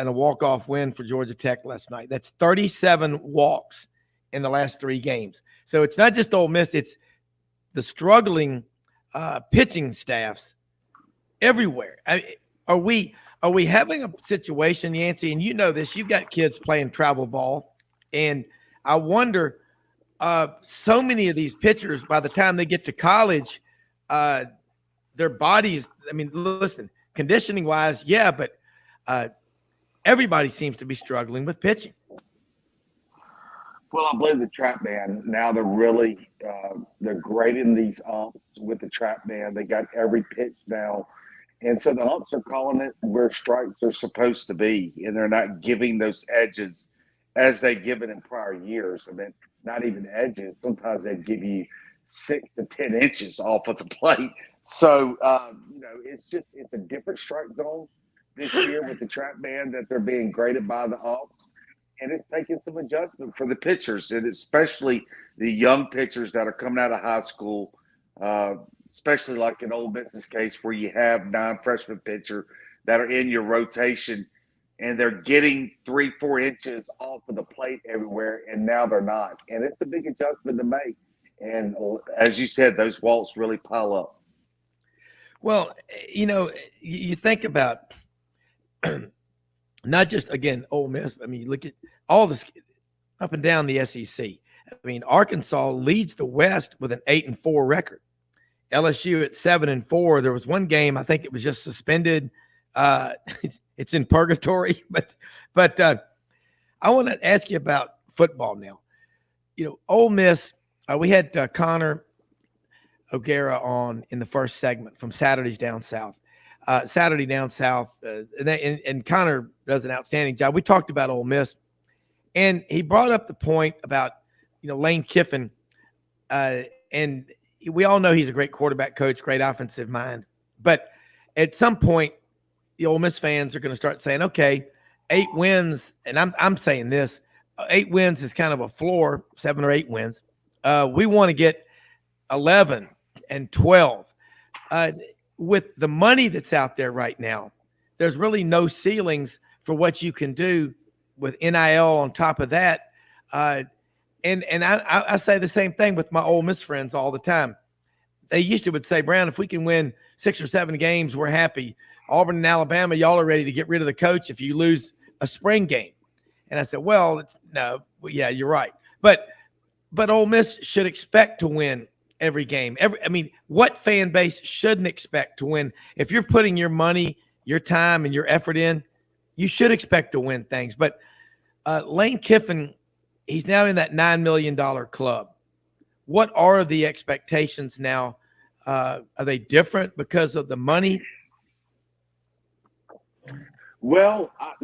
in a walk-off win for Georgia Tech last night. That's 37 walks in the last 3 games. So it's not just Ole Miss, it's the struggling pitching staffs everywhere. Are we having a situation, Yancy, and you know this, you've got kids playing travel ball, and I wonder, so many of these pitchers, by the time they get to college, their bodies, listen, conditioning-wise, yeah, but everybody seems to be struggling with pitching. Well, I believe the trap band, now they're really they're grading these umps with the trap band. They got every pitch now. And so the umps are calling it where strikes are supposed to be, and they're not giving those edges as they give it in prior years. Not even edges. Sometimes they give you 6 to 10 inches off of the plate. So, it's a different strike zone this year with the trap band that they're being graded by the umps. And it's taking some adjustment for the pitchers, and especially the young pitchers that are coming out of high school, especially like in Ole Miss's case where you have 9 freshman pitchers that are in your rotation, and they're getting 3-4 inches off of the plate everywhere, and now they're not. And it's a big adjustment to make. And as you said, those walks really pile up. Well, you think about not just, again, Ole Miss. You look at all this up and down the SEC. Arkansas leads the West with an 8-4 record. LSU at 7-4. There was one game, I think it was just suspended. It's in purgatory. But I want to ask you about football now. Ole Miss, we had Connor O'Gara on in the first segment from Saturday Down South. And Connor does an outstanding job. We talked about Ole Miss, and he brought up the point about, Lane Kiffin, and we all know he's a great quarterback coach, great offensive mind. But at some point, the Ole Miss fans are going to start saying, okay, 8 wins, and I'm saying this, 8 wins is kind of a floor, 7 or 8 wins. We want to get 11 and 12. With the money that's out there right now, there's really no ceilings for what you can do with NIL on top of that. And I say the same thing with my Ole Miss friends all the time. They used to would say, Browne, if we can win 6 or 7 games, we're happy. Auburn and Alabama, y'all are ready to get rid of the coach if you lose a spring game. And I said, well, yeah, you're right. But Ole Miss should expect to win every game. What fan base shouldn't expect to win? If you're putting your money, your time, and your effort in, you should expect to win things. But Lane Kiffin, he's now in that $9 million club. What are the expectations now? Are they different because of the money? Well, I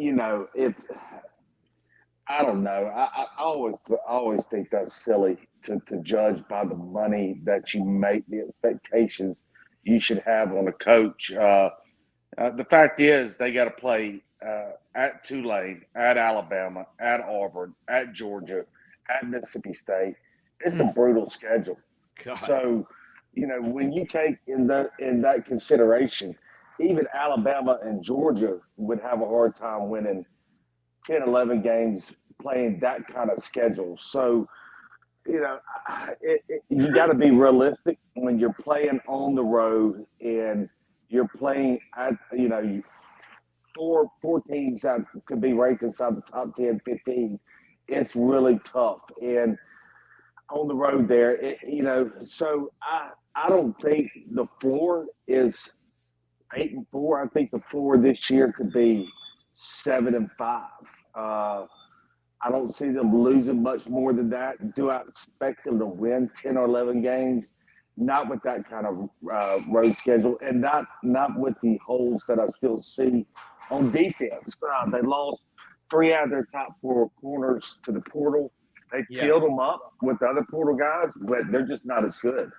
don't know. I always think that's silly to judge by the money that you make, the expectations you should have on a coach. The fact is, they got to play at Tulane, at Alabama, at Auburn, at Georgia, at Mississippi State. It's a brutal schedule. God. So, when you take in that consideration, even Alabama and Georgia would have a hard time winning 10, 11 games playing that kind of schedule. So, you got to be realistic when you're playing on the road and you're playing at, four teams that could be ranked inside the top 10, 15. It's really tough. And on the road there, so I don't think the floor is 8-4. I think the floor this year could be 7-5. I don't see them losing much more than that. Do I expect them to win 10 or 11 games? Not with that kind of road schedule, and not with the holes that I still see on defense. They lost 3 out of their top 4 corners to the portal. They filled them up with the other portal guys, but they're just not as good.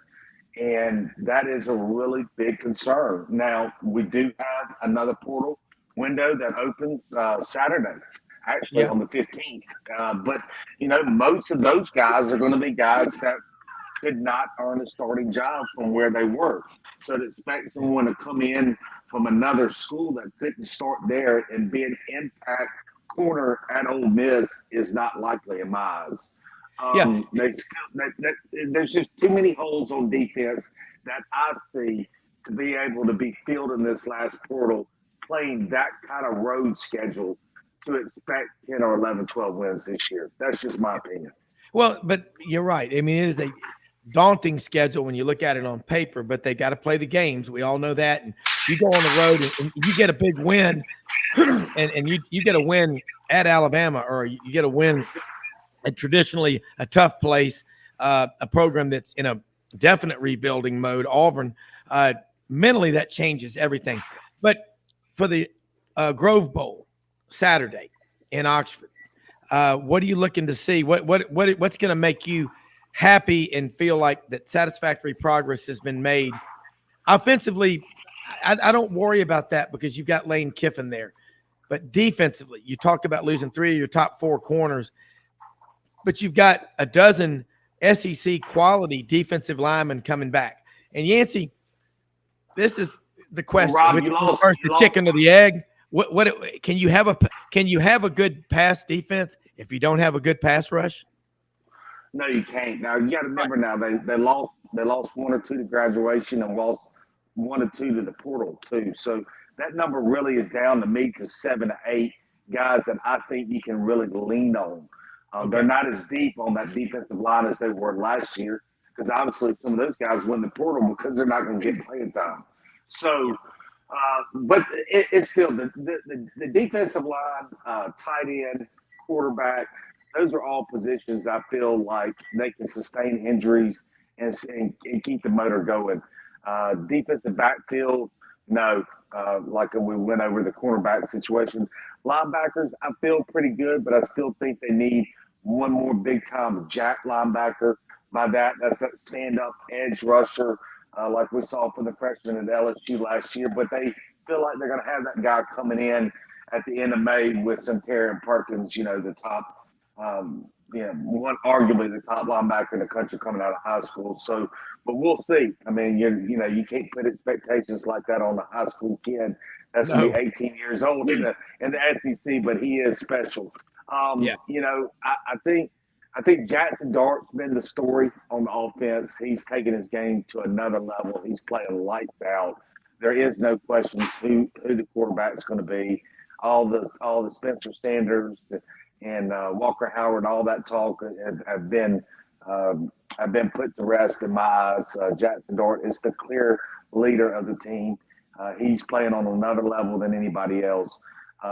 And that is a really big concern. Now, we do have another portal window that opens Saturday, actually on the 15th. But, most of those guys are going to be guys that could not earn a starting job from where they were. So to expect someone to come in from another school that couldn't start there and be an impact corner at Ole Miss is not likely in my eyes. There's just too many holes on defense that I see to be able to be filled in this last portal, playing that kind of road schedule to expect 10 or 11, 12 wins this year. That's just my opinion. Well, but you're right. It is a daunting schedule when you look at it on paper, but they got to play the games. We all know that. And you go on the road and you get a big win and you get a win at Alabama, or you get a win at traditionally a tough place, a program that's in a definite rebuilding mode, Auburn. Mentally, that changes everything. But for the Grove Bowl Saturday in Oxford, what are you looking to see? What's going to make you happy and feel like that satisfactory progress has been made? Offensively, I don't worry about that because you've got Lane Kiffin there. But defensively, you talked about losing 3 of your top 4 corners, but you've got a dozen SEC quality defensive linemen coming back. And Yancy, this is the question: Rob, which comes first, the chicken or the egg? What can you have a good pass defense if you don't have a good pass rush? No, you can't. Now you got to remember. Now they lost 1 or 2 to graduation and lost 1 or 2 to the portal too. So that number really is down to me to 7 to 8 guys that I think you can really lean on. They're not as deep on that defensive line as they were last year because obviously some of those guys went in the portal because they're not going to get playing time. So, but it's still the defensive line, tight end, quarterback. Those are all positions I feel like they can sustain injuries and keep the motor going. Defensive backfield, no. Like we went over the cornerback situation. Linebackers, I feel pretty good, but I still think they need one more big-time jack linebacker. By that, that's that stand-up edge rusher like we saw for the freshman at LSU last year. But they feel like they're going to have that guy coming in at the end of May with Terry Perkins, the top, arguably the top linebacker in the country coming out of high school. So, but we'll see. You can't put expectations like that on a high school kid that's going to be 18 years old in the SEC, but he is special. I think I think Jackson Dart's been the story on the offense. He's taken his game to another level. He's playing lights out. There is no questions who the quarterback's going to be. All the Spencer Sanders and Walker Howard, all that talk have been put to rest in my eyes. Jackson Dart is the clear leader of the team. He's playing on another level than anybody else.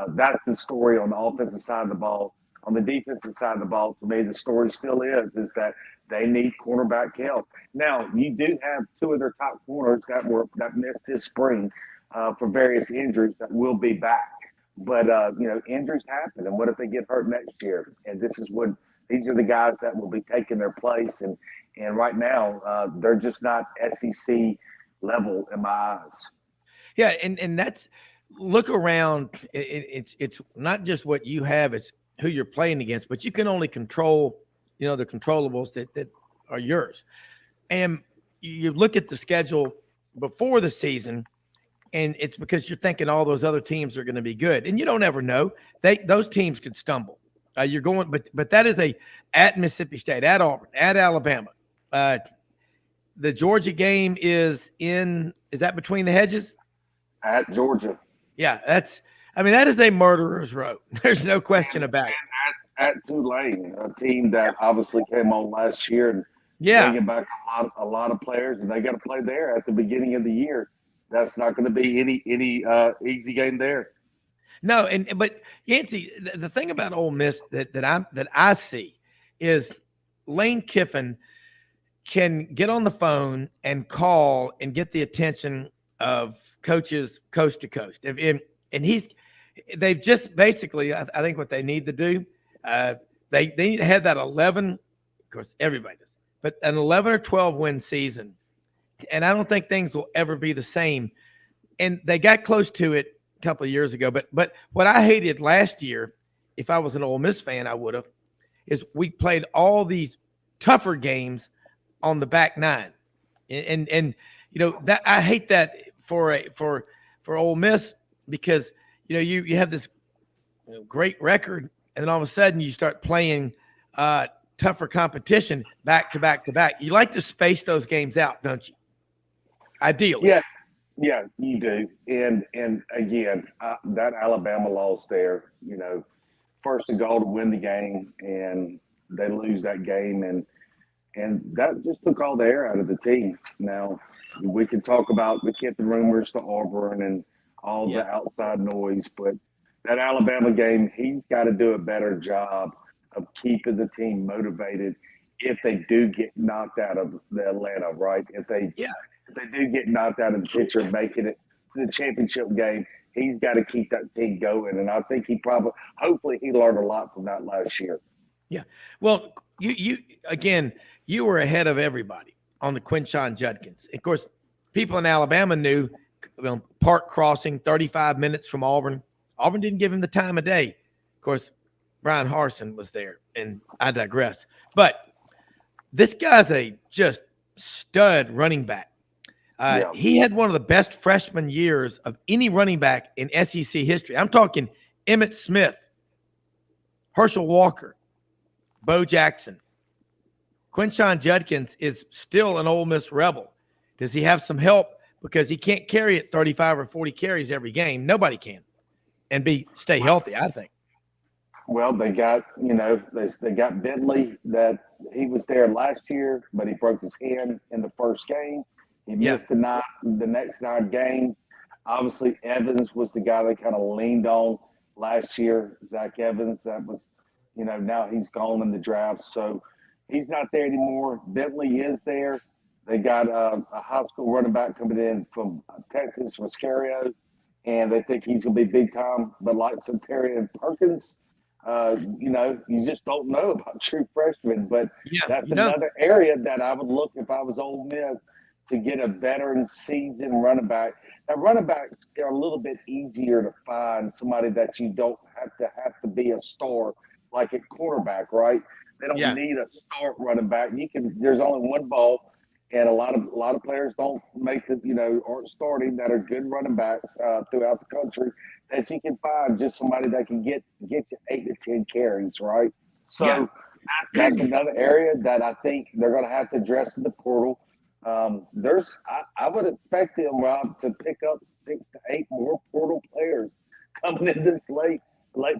That's the story on the offensive side of the ball. On the defensive side of the ball, to me, the story still is that they need cornerback help. Now, you do have two of their top corners that missed this spring for various injuries that will be back. But injuries happen, and what if they get hurt next year? And these are the guys that will be taking their place. And right now, they're just not SEC level in my eyes. Yeah, and that's look around. It's not just what you have; it's who you're playing against. But you can only control, the controllables that are yours. And you look at the schedule before the season, and it's because you're thinking all those other teams are going to be good, and you don't ever know. Those teams could stumble. You're going, but that is at Mississippi State, at Auburn, at Alabama. The Georgia game is that between the hedges? At Georgia. Yeah, that is a murderer's row. There's no question about it. At Tulane, a team that obviously came on last year and bringing back a lot of players, and they got to play there at the beginning of the year. That's not going to be any easy game there. No, but Yancy, the thing about Ole Miss that I see is Lane Kiffin can get on the phone and call and get the attention of coaches coast to coast. They've just basically, I think what they need to do, they need to have that 11, of course, everybody does, but an 11 or 12 win season. And I don't think things will ever be the same. And they got close to it a couple of years ago. But what I hated last year, if I was an Ole Miss fan, I would have, is we played all these tougher games on the back nine. And that I hate that for Ole Miss, because you have this great record, and then all of a sudden you start playing tougher competition back to back to back. You like to space those games out, don't you? Ideally. Yeah, you do. And again, that Alabama loss there, first and goal to win the game, and they lose that game, and that just took all the air out of the team. Now, we can talk about the Kiffin rumors to Auburn and all the outside noise, but that Alabama game, he's got to do a better job of keeping the team motivated if they do get knocked out of the Atlanta, right? If they do get knocked out of the picture and making it to the championship game, he's got to keep that team going. And I think hopefully he learned a lot from that last year. Yeah. Well, you were ahead of everybody on the Quinshon Judkins. Of course, people in Alabama knew Park Crossing, 35 minutes from Auburn. Auburn didn't give him the time of day. Of course, Brian Harsin was there, and I digress. But this guy's a just stud running back. He had one of the best freshman years of any running back in SEC history. I'm talking Emmitt Smith, Herschel Walker, Bo Jackson. Quinshon Judkins is still an Ole Miss Rebel. Does he have some help? Because he can't carry it 35 or 40 carries every game. Nobody can. And stay healthy, I think. Well, they got, they got Bentley, that he was there last year, but he broke his hand in the first game. He missed the next 9 games. Obviously, Evans was the guy they kind of leaned on last year. Zach Evans, that was, now he's gone in the draft. So he's not there anymore. Bentley is there. They got a high school running back coming in from Texas, Roscario, and they think he's going to be big time. But like Santerian Perkins, you just don't know about true freshmen. But that's another area that I would look if I was Ole Miss to get a veteran seasoned running back. Now, running backs are a little bit easier to find, somebody that you don't have to be a star like at quarterback, right? They don't need a start running back. There's only one ball, and a lot of players don't make aren't starting, that are good running backs throughout the country, that you can find just somebody that can get you 8 to 10 carries, right? So That's another area that I think they're going to have to address in the portal. I would expect them, Rob, to pick up 6 to 8 more portal players coming in this late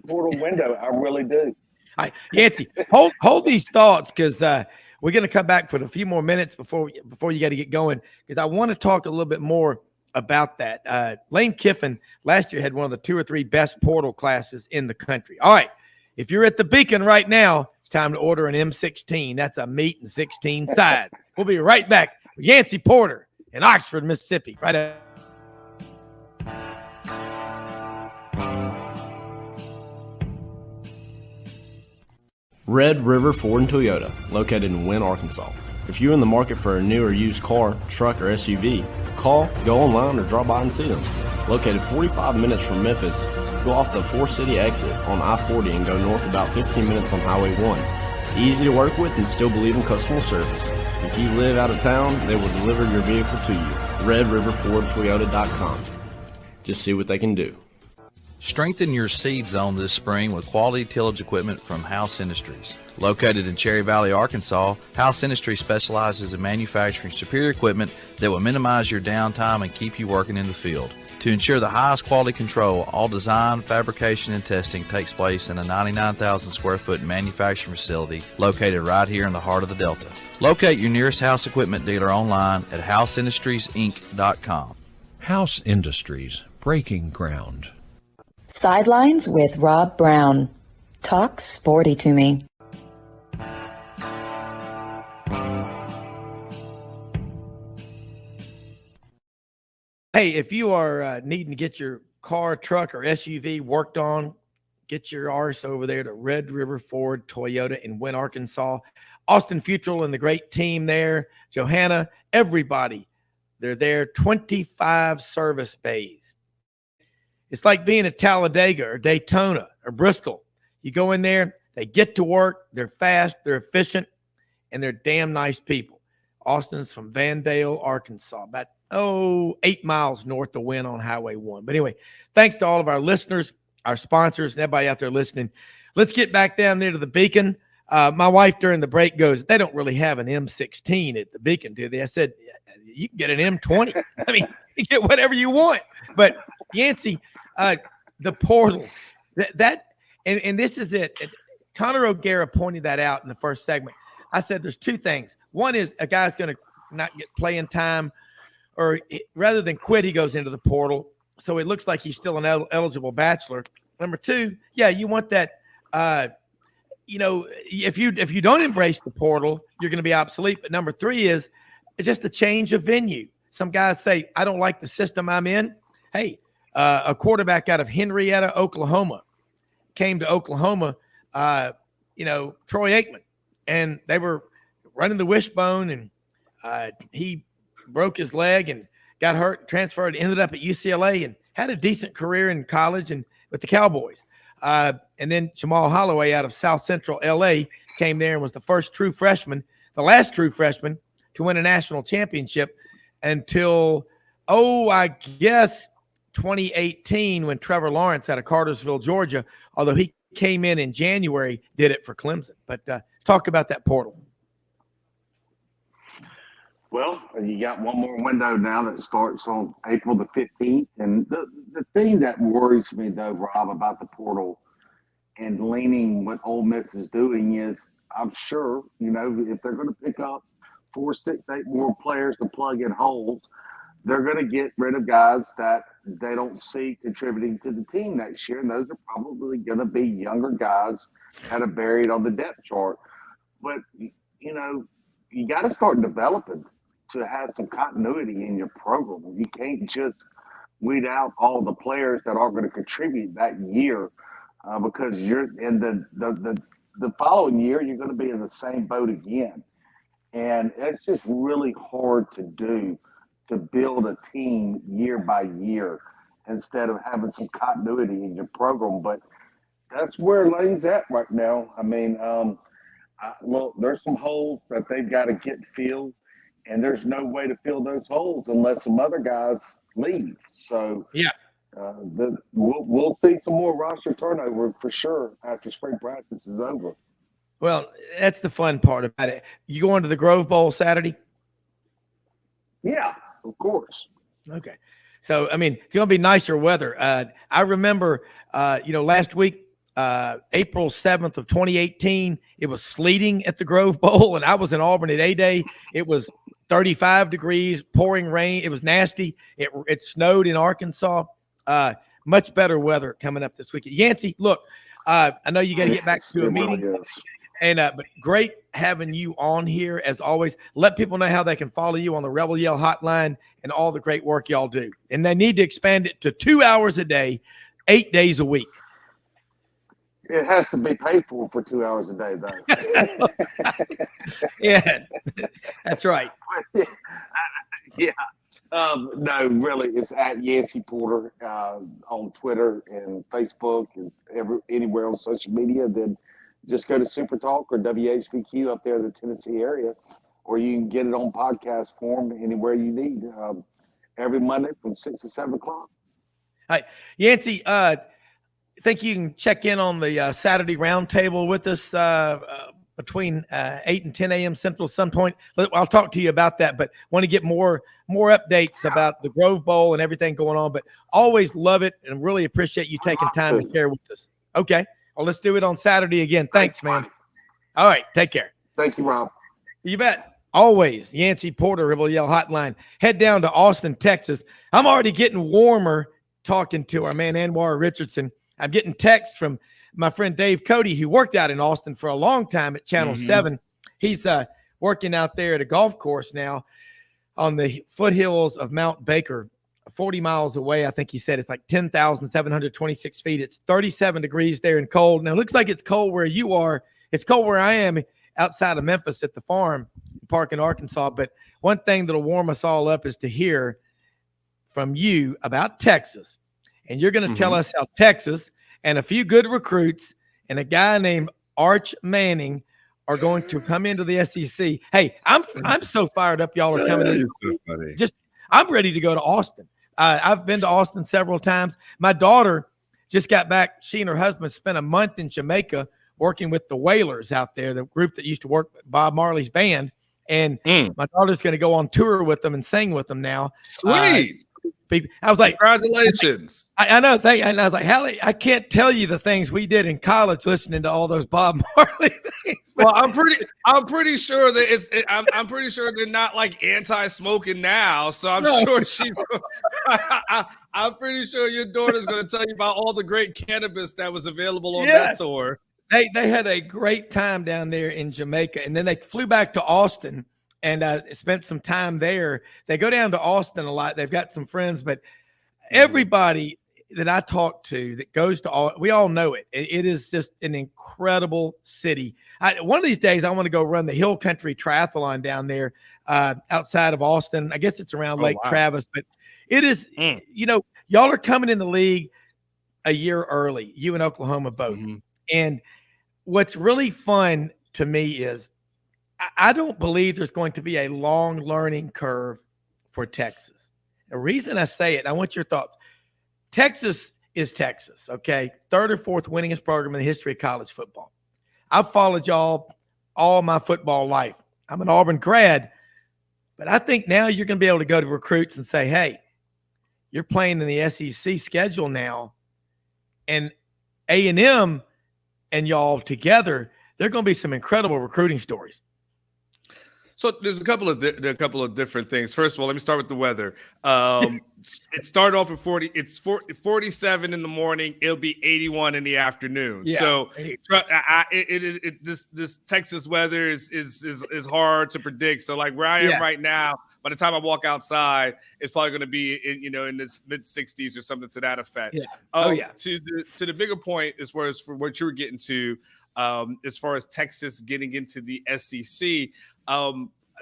portal window. I really do. All right, Yancy, hold these thoughts, because we're going to come back for a few more minutes before you got to get going, because I want to talk a little bit more about that. Lane Kiffin last year had one of the 2 or 3 best portal classes in the country. All right, if you're at the Beacon right now, it's time to order an M16. That's a meat and 16 sides. We'll be right back with Yancy Porter in Oxford, Mississippi. Right after. Red River Ford and Toyota, located in Wynne, Arkansas. If you're in the market for a new or used car, truck, or SUV, call, go online, or drop by and see them. Located 45 minutes from Memphis, go off the 4 City exit on I-40 and go north about 15 minutes on Highway 1. Easy to work with and still believe in customer service. If you live out of town, they will deliver your vehicle to you. RedRiverFordToyota.com. Just see what they can do. Strengthen your seed zone this spring with quality tillage equipment from House Industries. Located in Cherry Valley, Arkansas, House Industries specializes in manufacturing superior equipment that will minimize your downtime and keep you working in the field. To ensure the highest quality control, all design, fabrication, and testing takes place in a 99,000 square foot manufacturing facility located right here in the heart of the Delta. Locate your nearest House equipment dealer online at houseindustriesinc.com. House Industries, breaking ground. Sidelines with Rob Browne. Talk sporty to me. Hey, if you are needing to get your car, truck, or SUV worked on, get your arse over there to Red River Ford Toyota in Wynne, Arkansas. Austin Futrell and the great team there, Johanna, everybody, they're there, 25 service bays. It's like being at Talladega or Daytona or Bristol. You go in there, they get to work, they're fast, they're efficient, and they're damn nice people. Austin's from Vandale, Arkansas, about 8 miles north of Wynne on Highway 1. But anyway, thanks to all of our listeners, our sponsors, and everybody out there listening. Let's get back down there to the Beacon. My wife during the break goes, they don't really have an M16 at the Beacon, do they? I said, you can get an M20. I mean, you get whatever you want. But Yancy, the portal, and this is it. Connor O'Gara pointed that out in the first segment. I said there's 2 things. One is a guy's going to not get playing time, or rather than quit, he goes into the portal. So it looks like he's still an eligible bachelor. Number 2, yeah, you want that. If you don't embrace the portal, you're going to be obsolete. But number 3 is it's just a change of venue. Some guys say, I don't like the system I'm in. Hey, a quarterback out of Henrietta, Oklahoma, came to Oklahoma, Troy Aikman, and they were running the wishbone, and he broke his leg and got hurt, transferred, ended up at UCLA, and had a decent career in college and with the Cowboys. And then Jamal Holloway out of South Central LA came there and was the first true freshman, the last true freshman to win a national championship until, I guess 2018, when Trevor Lawrence out of Cartersville, Georgia, although he came in January, did it for Clemson. But let's talk about that portal. Well, you got one more window now that starts on April the 15th. And the thing that worries me, though, Rob, about the portal and leaning what Ole Miss is doing is, I'm sure, if they're going to pick up 4, 6, 8 more players to plug in holes, they're going to get rid of guys that they don't see contributing to the team next year. And those are probably going to be younger guys that are buried on the depth chart. But, you got to start developing to have some continuity in your program. You can't just weed out all the players that aren't going to contribute that year because you're in the following year, you're going to be in the same boat again. And it's just really hard to do, to build a team year by year instead of having some continuity in your program. But that's where Lane's at right now. I mean, look, there's some holes that they've got to get filled, and there's no way to fill those holes unless some other guys leave. So yeah, we'll see some more roster turnover for sure after spring practice is over. Well, that's the fun part about it. You going to the Grove Bowl Saturday? Yeah, of course. Okay. So, I mean, it's going to be nicer weather. I remember, last week, April 7th of 2018, it was sleeting at the Grove Bowl, and I was in Auburn at A-Day. It was 35 degrees, pouring rain. It was nasty. It snowed in Arkansas. Much better weather coming up this weekend. Yancy, look, I know you got to get back to a meeting. Really is. And but great having you on here as always. Let people know how they can follow you on the Rebel Yell hotline and all the great work y'all do. And they need to expand it to 2 hours a day, 8 days a week. It has to be paid for 2 hours a day, though. Yeah, that's right. Yeah. No, really, it's at Yancy Porter on Twitter and Facebook and anywhere on social media. Then just go to Super Talk or WHBQ up there in the Tennessee area, or you can get it on podcast form anywhere you need every Monday from 6 to 7 o'clock. Hi, Yancy. I think you can check in on the Saturday roundtable with us between 8 and 10 a.m. Central some point. I'll talk to you about that, but want to get more updates about the Grove Bowl and everything going on. But always love it and really appreciate you taking time to share with us. Okay. Well, let's do it on Saturday again. Thanks, man. All right. Take care. Thank you, Rob. You bet. Always. Yancy Porter, Rebel Yell Hotline. Head down to Austin, Texas. I'm already getting warmer talking to our man, Anwar Richardson. I'm getting texts from my friend Dave Cody, who worked out in Austin for a long time at Channel 7. He's working out there at a golf course now on the foothills of Mount Baker, 40 miles away. I think he said it's like 10,726 feet. It's 37 degrees there and cold. Now, it looks like it's cold where you are. It's cold where I am outside of Memphis at the farm park in Arkansas. But one thing that'll warm us all up is to hear from you about Texas. And you're going to tell us how Texas and a few good recruits and a guy named Arch Manning are going to come into the SEC. Hey, I'm so fired up. Y'all are coming in. So funny. I'm ready to go to Austin. I've been to Austin several times. My daughter just got back. She and her husband spent a month in Jamaica working with the Whalers out there, the group that used to work with Bob Marley's band. And my daughter's going to go on tour with them and sing with them now. Sweet. I was like, Congratulations. I know. And I was like, Hallie, I can't tell you the things we did in college listening to all those Bob Marley things. Well, I'm pretty sure that I'm pretty sure they're not like anti-smoking now. So I'm sure I'm pretty sure your daughter's going to tell you about all the great cannabis that was available on that tour. They had a great time down there in Jamaica, and then they flew back to Austin and spent some time there. They go down to Austin a lot. They've got some friends, but everybody that I talk to that goes to we all know it. It is just an incredible city. One of these days, I want to go run the Hill Country Triathlon down there outside of Austin. I guess it's around Lake Travis, but it is, y'all are coming in the league a year early, you and Oklahoma both. And what's really fun to me is I don't believe there's going to be a long learning curve for Texas. The reason I say it, I want your thoughts. Texas is Texas, okay? Third or fourth winningest program in the history of college football. I've followed y'all all my football life. I'm an Auburn grad, but I think now you're going to be able to go to recruits and say, hey, you're playing in the SEC schedule now, and A&M and y'all together, there are going to be some incredible recruiting stories. So there's a couple of different things. First of all, let me start with the weather. It started off at 40. It's 47 in the morning. It'll be 81 in the afternoon. Yeah. So this Texas weather is hard to predict. So like where I am right now, by the time I walk outside, it's probably going to be in this mid 60s or something to that effect. Yeah. To the bigger point, as far as for what you were getting to. As far as Texas getting into the SEC,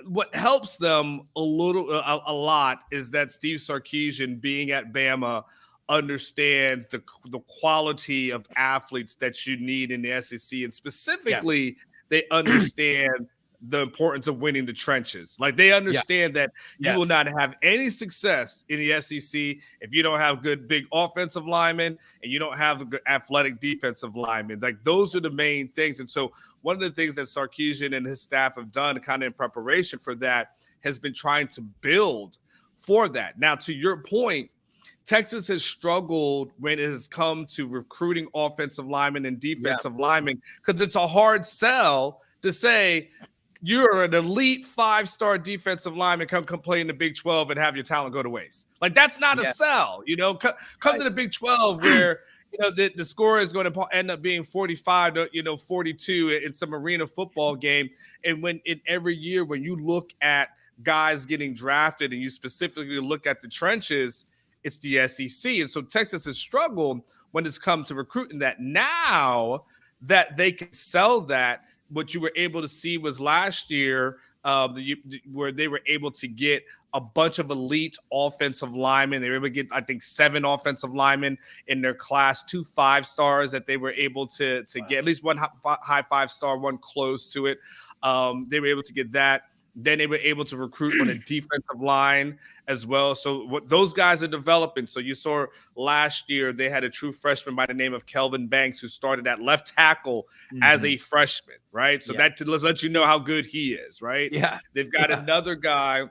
what helps them a lot is that Steve Sarkisian, being at Bama, understands the quality of athletes that you need in the SEC, and specifically, they understand the importance of winning the trenches. Like they understand that you will not have any success in the SEC if you don't have good big offensive linemen and you don't have a good athletic defensive linemen. Like those are the main things. And so one of the things that Sarkisian and his staff have done kind of in preparation for that has been trying to build for that. Now, to your point, Texas has struggled when it has come to recruiting offensive linemen and defensive linemen because it's a hard sell to say you're an elite 5-star defensive lineman, come play in the Big 12 and have your talent go to waste. Like that's not a sell, you know. Come to the Big 12 where the score is going to end up being 45 to 42 in some arena football game, and when in every year when you look at guys getting drafted and you specifically look at the trenches, it's the SEC. And so Texas has struggled when it's come to recruiting that. Now that they can sell that, what you were able to see was last year where they were able to get a bunch of elite offensive linemen. They were able to get, I think, 7 offensive linemen in their class, 2 5-stars that they were able to get, at least one high 5-star, one close to it. They were able to get that. Then they were able to recruit on a defensive line as well. So what those guys are developing. So you saw last year they had a true freshman by the name of Kelvin Banks who started at left tackle as a freshman, right? So that lets you know how good he is, right? Yeah. They've got another guy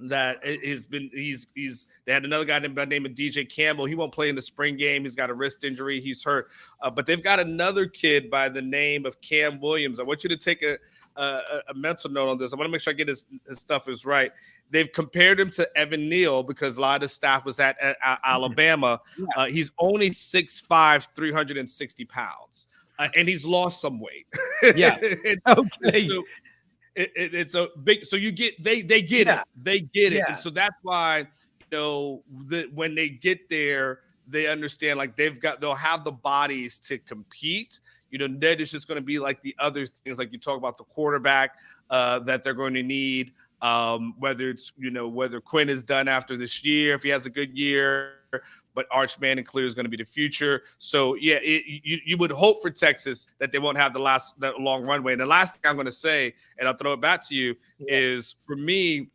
that has been they had another guy by the name of DJ Campbell. He won't play in the spring game. He's got a wrist injury. He's hurt. But they've got another kid by the name of Cam Williams. I want you to take a mental note on this. I want to make sure I get his stuff is right. They've compared him to Evan Neal because a lot of the staff was at Alabama. He's only 6'5", 360 pounds, and he's lost some weight. Okay. So it's a big. So you get they get it. They get it, and so that's why when they get there, they understand like they'll have the bodies to compete. Then it's just going to be like the other things, like you talk about the quarterback that they're going to need, whether it's, whether Quinn is done after this year, if he has a good year, but Arch Manning clear is going to be the future. So, you would hope for Texas that they won't have that long runway. And the last thing I'm going to say, and I'll throw it back to you, is for me,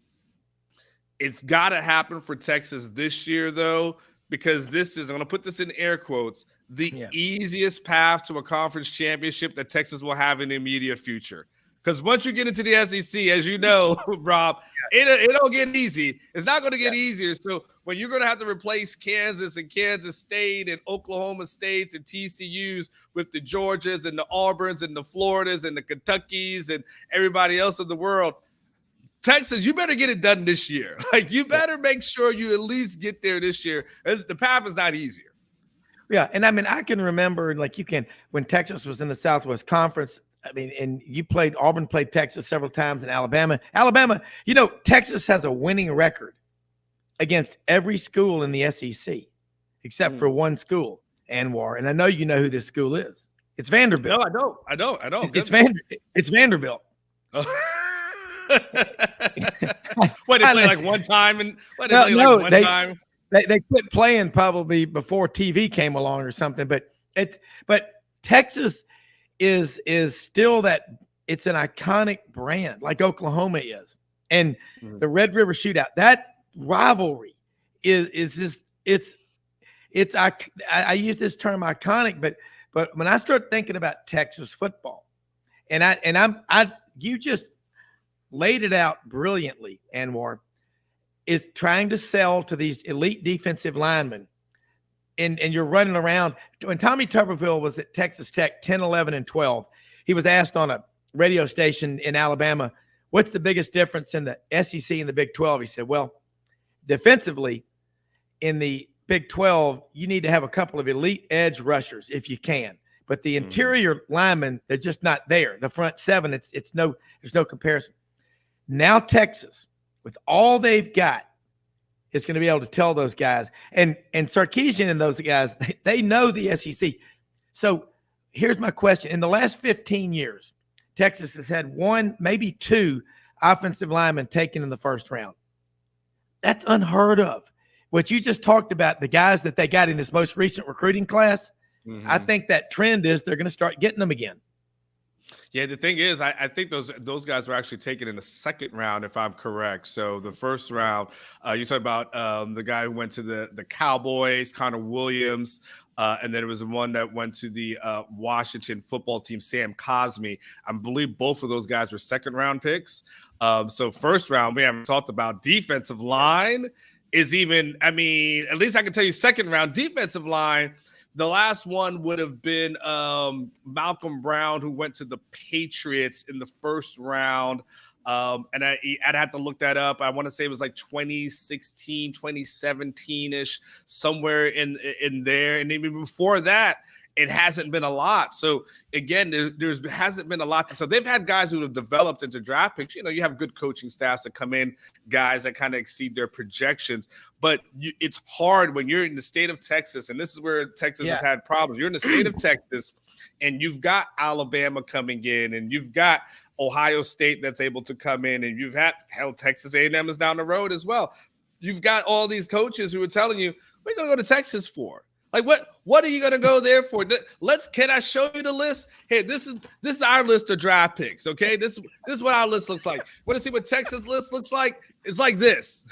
it's got to happen for Texas this year, though, because this is, I'm going to put this in air quotes, the easiest path to a conference championship that Texas will have in the immediate future. Because once you get into the SEC, as you know, Rob, it don't get easy. It's not going to get easier. So when you're going to have to replace Kansas and Kansas State and Oklahoma States and TCUs with the Georgias and the Auburns and the Floridas and the Kentuckys and everybody else in the world, Texas, you better get it done this year. Like, you better make sure you at least get there this year. The path is not easier. Yeah, and I mean, I can remember, when Texas was in the Southwest Conference, and Auburn played Texas several times in Alabama. Texas has a winning record against every school in the SEC, except for one school, Anwar. And I know you know who this school is. It's Vanderbilt. No, I don't. It's Vanderbilt. What, they play like one time? They quit playing probably before TV came along or something. But Texas is still it's an iconic brand like Oklahoma is, and the Red River Shootout. That rivalry is just it's I use this term iconic, but when I start thinking about Texas football, you just laid it out brilliantly, Anwar, is trying to sell to these elite defensive linemen. And you're running around. When Tommy Tuberville was at Texas Tech 10, 11, and 12, he was asked on a radio station in Alabama, what's the biggest difference in the SEC and the Big 12? He said, well, defensively in the Big 12, you need to have a couple of elite edge rushers if you can. But the interior linemen, they're just not there. The front seven, there's no comparison. Now Texas, with all they've got, is going to be able to tell those guys. And Sarkisian and those guys, they know the SEC. So here's my question. In the last 15 years, Texas has had 1, maybe 2 offensive linemen taken in the first round. That's unheard of. What you just talked about, the guys that they got in this most recent recruiting class, I think that trend is they're going to start getting them again. Yeah, the thing is, I think those guys were actually taken in the second round, if I'm correct. So the first round, you talk about the guy who went to the Cowboys, Connor Williams, and then it was the one that went to the Washington football team, Sam Cosmi. I believe both of those guys were second round picks. So first round, we haven't talked about defensive line is even, I mean, at least I can tell you second round defensive line. The last one would have been Malcolm Browne, who went to the Patriots in the first round. And I'd have to look that up. I want to say it was like 2016, 2017-ish, somewhere in there. And even before that, it hasn't been a lot. So again, there hasn't been a lot. So they've had guys who have developed into draft picks. You know, you have good coaching staffs that come in, guys that kind of exceed their projections. But it's hard when you're in the state of Texas, and this is where Texas has had problems. You're in the state of Texas, and you've got Alabama coming in, and you've got Ohio State that's able to come in, and you've had Texas A&M is down the road as well. You've got all these coaches who are telling you, what are you going to go to Texas for? Like, what are you going to go there for? Can I show you the list? Hey, this is our list of draft picks, okay? This is what our list looks like. Want to see what Texas list looks like? It's like this.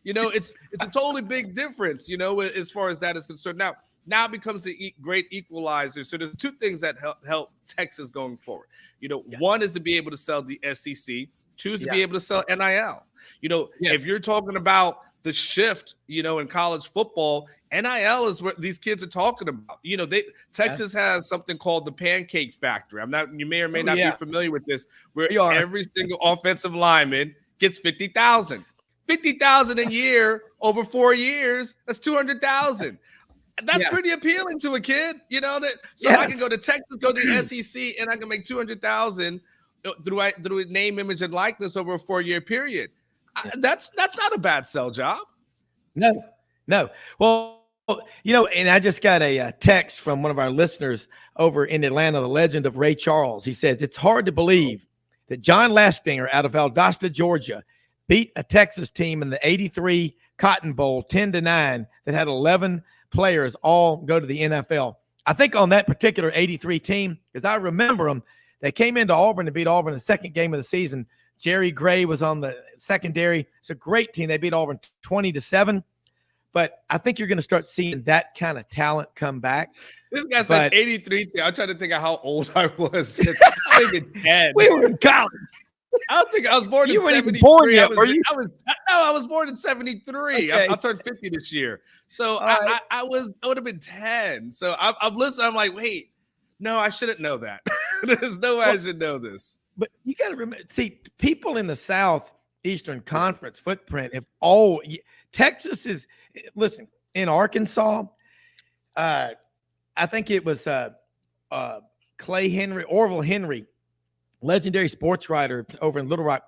You know, it's a totally big difference, you know, as far as that is concerned. Now it becomes the great equalizer. So there's two things that help Texas going forward. You know, one is to be able to sell the SEC. Two is to be able to sell NIL. You know, if you're talking about the shift, you know, in college football, NIL is what these kids are talking about. You know, Texas has something called the Pancake Factory. You may or may not be familiar with this, where every single offensive lineman gets $50,000. $50,000 a year over 4 years. That's $200,000. That's pretty appealing to a kid, you know. I can go to Texas, go to the SEC, and I can make $200,000 through name, image, and likeness over a 4-year period. That's not a bad sell job. No. Well, you know, and I just got a text from one of our listeners over in Atlanta, the legend of Ray Charles. He says, it's hard to believe that John Lastinger out of Valdosta, Georgia, beat a Texas team in the 83 Cotton Bowl 10-9 that had 11 players all go to the NFL. I think on that particular 83 team, because I remember them, they came into Auburn to beat Auburn in the second game of the season. Jerry Gray was on the secondary. It's a great team. They beat Auburn 20-7. But I think you're going to start seeing that kind of talent come back. This guy said 83. I'm trying to think of how old I was. I was even 10. We were in college. I don't think I was born in 73. You weren't born yet, were you? I was born in 73. Okay. I'll turn 50 this year. So I would have been 10. So I'm listening. I'm like, wait, no, I shouldn't know that. There's no way I should know this. But you got to remember, see, people in the Southeastern Conference footprint have Texas is, listen, in Arkansas, I think it was Orville Henry, legendary sports writer over in Little Rock,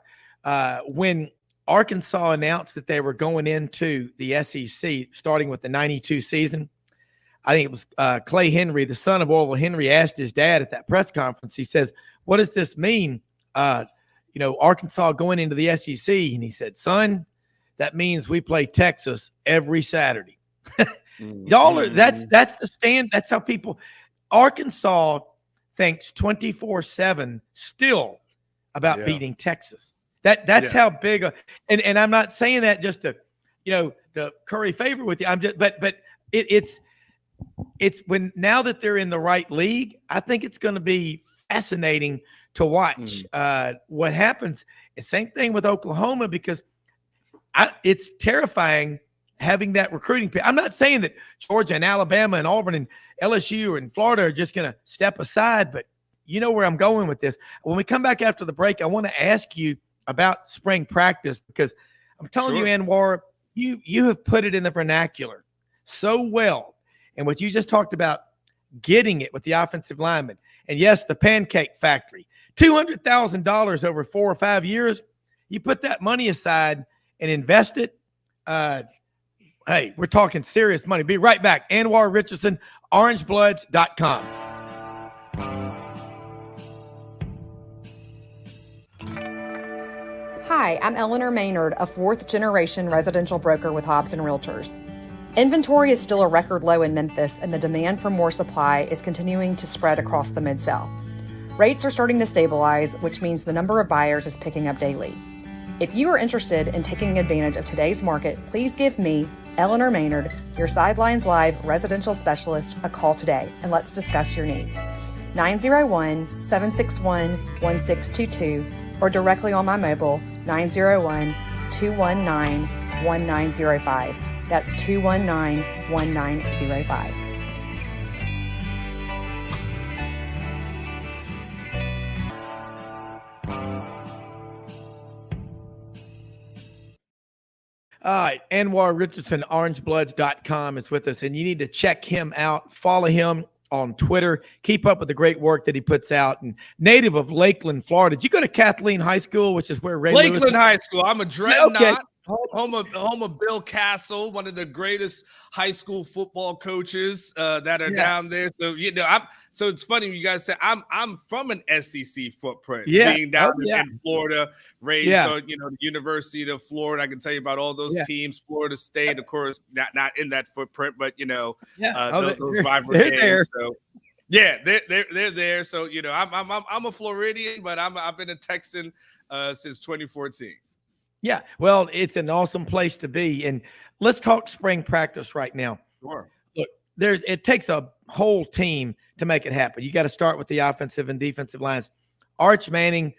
when Arkansas announced that they were going into the SEC starting with the 92 season. I think it was Clay Henry, the son of Orville Henry, asked his dad at that press conference. He says, what does this mean? You know, Arkansas going into the SEC. And he said, son, that means we play Texas every Saturday. Y'all are, that's the stand. That's how people, Arkansas thinks 24/7 still about beating Texas. That's how big and I'm not saying that just to, you know, to curry favor with you. I'm just, but it's when, now that they're in the right league, I think it's going to be fascinating to watch what happens. And same thing with Oklahoma, because it's terrifying having that recruiting. I'm not saying that Georgia and Alabama and Auburn and LSU and Florida are just going to step aside, but you know where I'm going with this. When we come back after the break, I want to ask you about spring practice, because I'm telling you, Anwar, you have put it in the vernacular so well. And what you just talked about, getting it with the offensive lineman. And yes, the Pancake Factory, $200,000 over 4 or 5 years. You put that money aside and invest it. Hey, we're talking serious money. Be right back. Anwar Richardson, orangebloods.com. Hi, I'm Eleanor Maynard, a fourth-generation residential broker with Hobbs & Realtors. Inventory is still a record low in Memphis, and the demand for more supply is continuing to spread across the Mid-South. Rates are starting to stabilize, which means the number of buyers is picking up daily. If you are interested in taking advantage of today's market, please give me, Eleanor Maynard, your Sidelines Live residential specialist, a call today, and let's discuss your needs. 901-761-1622 or directly on my mobile, 901-219-1905. That's 219-1905. All right, Anwar Richardson, orangebloods.com is with us, and you need to check him out. Follow him on Twitter. Keep up with the great work that he puts out. And native of Lakeland, Florida. Did you go to Kathleen High School, which is where Ray Lewis Lakeland High School. I'm a dreadnought. Okay. Home of Bill Castle, one of the greatest high school football coaches that are down there. So so it's funny when you guys say I'm from an SEC footprint, being down in Florida, raised so the University of Florida. I can tell you about all those teams. Florida State, of course, not in that footprint, but those rivalry games. There. So they're there. So I'm a Floridian, but I've been a Texan since 2014. Yeah, well, it's an awesome place to be. And let's talk spring practice right now. Sure. Look, it takes a whole team to make it happen. You got to start with the offensive and defensive lines. Arch Manning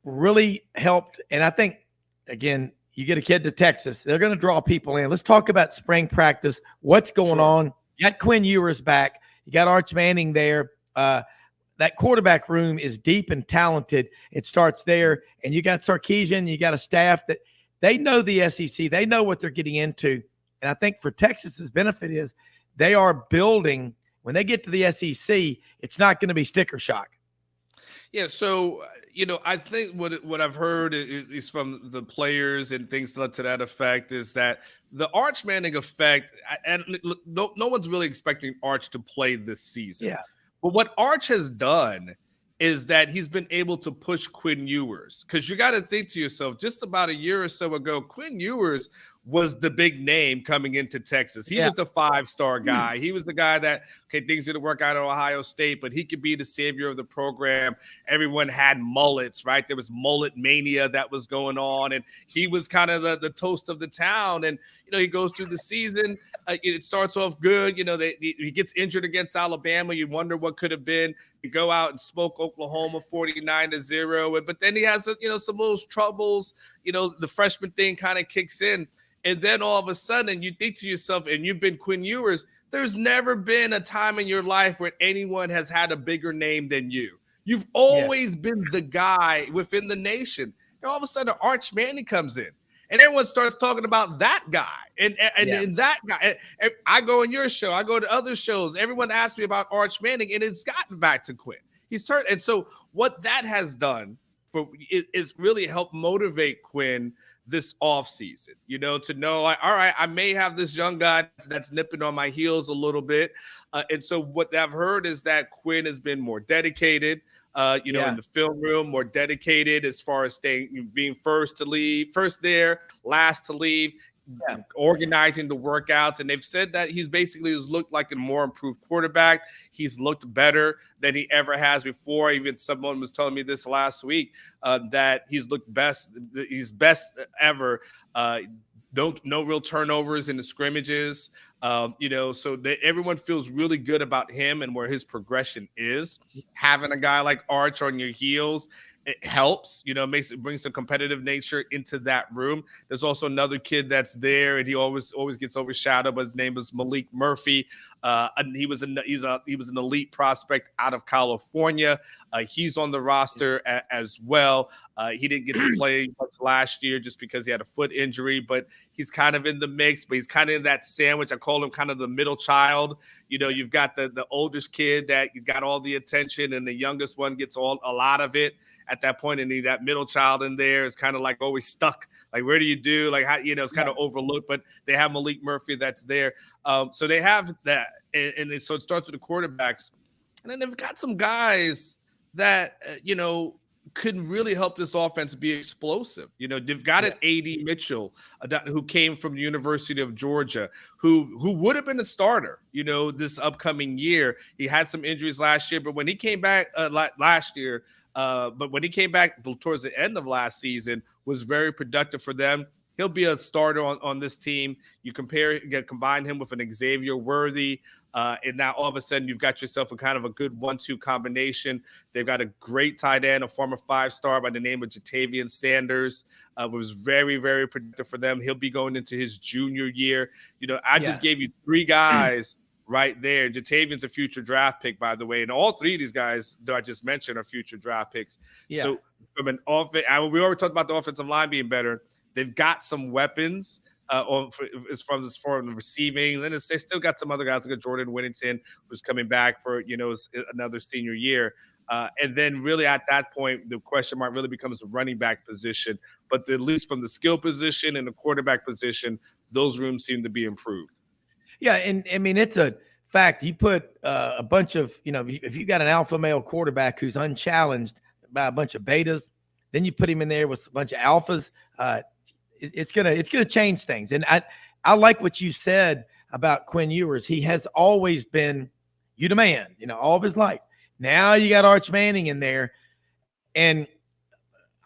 really helped. And I think, again, you get a kid to Texas, they're going to draw people in. Let's talk about spring practice. What's going on? You got Quinn Ewers back. You got Arch Manning there. That quarterback room is deep and talented. It starts there. And you got Sarkisian, you got a staff that they know the SEC. They know what they're getting into. And I think for Texas's benefit is they are building. When they get to the SEC, it's not going to be sticker shock. Yeah, so, I think what I've heard is from the players and things to that effect is that the Arch Manning effect, and no one's really expecting Arch to play this season. Yeah. But what Arch has done is that he's been able to push Quinn Ewers, because you got to think to yourself, just about a year or so ago, Quinn Ewers was the big name coming into Texas. He was the 5-star guy. He was the guy that, things didn't work out at Ohio State, but he could be the savior of the program. Everyone had mullets, right? There was mullet mania that was going on, and he was kind of the toast of the town. And, he goes through the season. It starts off good. He gets injured against Alabama. You wonder what could have been. You go out and smoke Oklahoma 49-0. But then he has, some little troubles. The freshman thing kind of kicks in. And then all of a sudden you think to yourself, and you've been Quinn Ewers, there's never been a time in your life where anyone has had a bigger name than you. You've always been the guy within the nation. And all of a sudden Arch Manning comes in. And everyone starts talking about that guy and that guy. And I go on your show. I go to other shows. Everyone asks me about Arch Manning, and it's gotten back to Quinn. He's turned. And so what that has done is really help motivate Quinn this offseason, to know, like, all right, I may have this young guy that's nipping on my heels a little bit. And so what I've heard is that Quinn has been more dedicated, in the film room, more dedicated as far as being first there, last to leave, organizing the workouts. And they've said that he's basically looked like a more improved quarterback. He's looked better than he ever has before. Even someone was telling me this last week that he's looked best. He's best ever. No real turnovers in the scrimmages. So that everyone feels really good about him and where his progression is. Having a guy like Arch on your heels, it helps, brings some competitive nature into that room. There's also another kid that's there, and he always gets overshadowed, but his name is Malik Murphy. And he was an elite prospect out of California. He's on the roster as well. He didn't get to play much last year just because he had a foot injury, but he's kind of in the mix, but he's kind of in that sandwich. I call him kind of the middle child. You've got the oldest kid that got all the attention, and the youngest one gets a lot of it at that point. And that middle child in there is kind of like always stuck. Like, where do you do? Like, how, it's kind of overlooked, but they have Malik Murphy that's there. So they have that. And so it starts with the quarterbacks. And then they've got some guys that, could really help this offense be explosive. You know, they've got an A.D. Mitchell who came from the University of Georgia, who would have been a starter, you know, this upcoming year. He had some injuries last year, but when he came back when he came back towards the end of last season, was very productive for them. He'll be a starter on this team. You combine him with an Xavier Worthy, and now all of a sudden you've got yourself a kind of a good 1-2 combination. They've got a great tight end, a former 5-star by the name of Jatavian Sanders, was very, very productive for them. He'll be going into his junior year. You know, I just gave you 3 guys right there. Jatavian's a future draft pick, by the way, and all 3 of these guys that I just mentioned are future draft picks. Yeah. So from an offense, we already talked about the offensive line being better. They've got some weapons as far as the receiving. Then they still got some other guys like Jordan Whittington, who's coming back for, you know, another senior year. And then really at that point, the question mark really becomes the running back position. But at least from the skill position and the quarterback position, those rooms seem to be improved. Yeah, and I mean, it's a fact. You put a bunch of, you know, if you got an alpha male quarterback who's unchallenged by a bunch of betas, then you put him in there with a bunch of alphas. It's gonna change things. And I like what you said about Quinn Ewers. He has always been the man, you know, all of his life. Now you got Arch Manning in there, and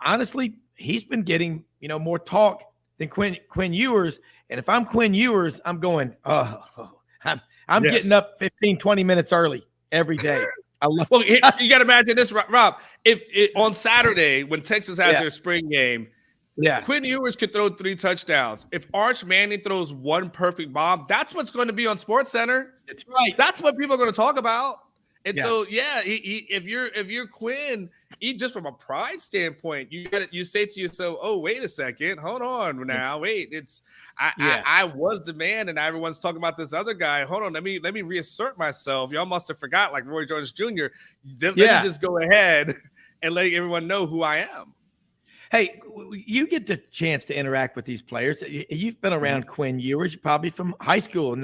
honestly, he's been getting, you know, more talk than Quinn Ewers. And if I'm Quinn Ewers, I'm going, I'm getting up 15, 20 minutes early every day. Well, you got to imagine this, Rob. If on Saturday when Texas has their spring game, Quinn Ewers could throw 3 touchdowns. If Arch Manning throws 1 perfect bomb, that's what's going to be on SportsCenter. That's right. That's what people are going to talk about. And so, if you're Quinn, just from a pride standpoint, you say to yourself, "Oh, wait a second, hold on now, wait, I was the man, and everyone's talking about this other guy. Hold on, let me reassert myself. Y'all must have forgot, like Roy Jones Jr. Let me just go ahead and let everyone know who I am." Hey, you get the chance to interact with these players. You've been around Quinn Ewers, probably from high school,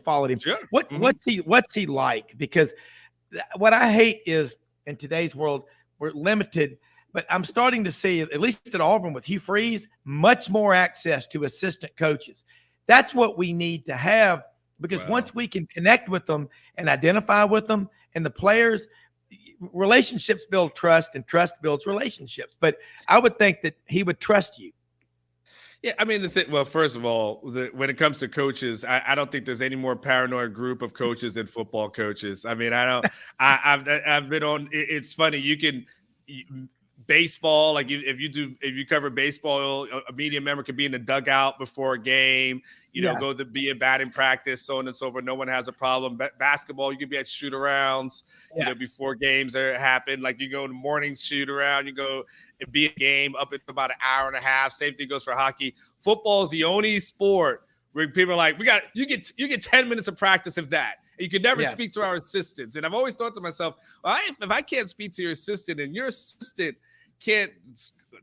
followed him. Sure. What's he like? Because what I hate is in today's world, we're limited, but I'm starting to see, at least at Auburn with Hugh Freeze, much more access to assistant coaches. That's what we need to have, because once we can connect with them and identify with them and the players, relationships build trust, and trust builds relationships. But I would think that he would trust you. Yeah, I mean, well, first of all, when it comes to coaches, I don't think there's any more paranoid group of coaches than football coaches. I mean, I've been on. It's funny. You can baseball, like if you cover baseball, a media member could be in the dugout before a game. Go to be in batting practice, so on and so forth. No one has a problem. Basketball, you could be at shoot arounds, before games happen. Like you go to morning shoot around, you go and be a game up in about an hour and a half. Same thing goes for hockey. Football is the only sport where people are like, you get 10 mintes of practice, if that. And you could never speak to our assistants. And I've always thought to myself, if I can't speak to your assistant and your assistant can't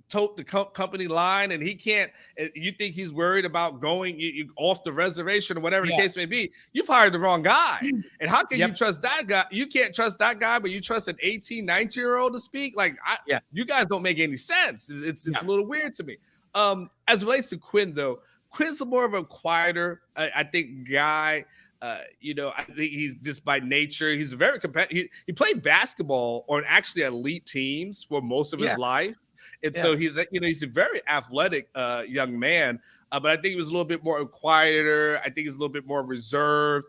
tote the company line, and he can't, you think he's worried about going off the reservation or whatever the case may be, you've hired the wrong guy. And how can you trust that guy? You can't trust that guy, but you trust an 18, 19-year-old to speak? Like, you guys don't make any sense. It's a little weird to me. As it relates to Quinn, though, Quinn's more of a quieter, I think, guy. I think he's just by nature, he's a very competitive. He played basketball on actually elite teams for most of his life. And so he's a very athletic young man, but I think he was a little bit more quieter. I think he's a little bit more reserved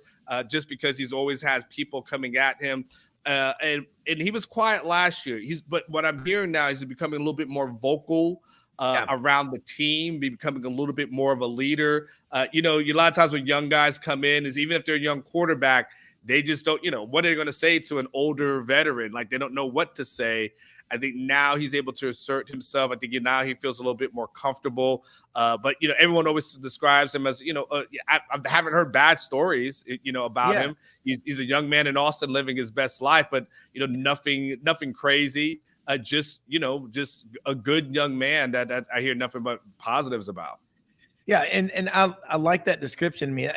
just because he's always had people coming at him. And he was quiet last year. But what I'm hearing now is he's becoming a little bit more vocal around the team, becoming a little bit more of a leader. A lot of times when young guys come in, is even if they're a young quarterback, they just don't, what are they going to say to an older veteran? Like, they don't know what to say. I think now he's able to assert himself. I think now he feels a little bit more comfortable. But everyone always describes him as, I haven't heard bad stories, about him. He's a young man in Austin living his best life, but nothing crazy. Just a good young man that I hear nothing but positives about. Yeah, and I like that description. I mean,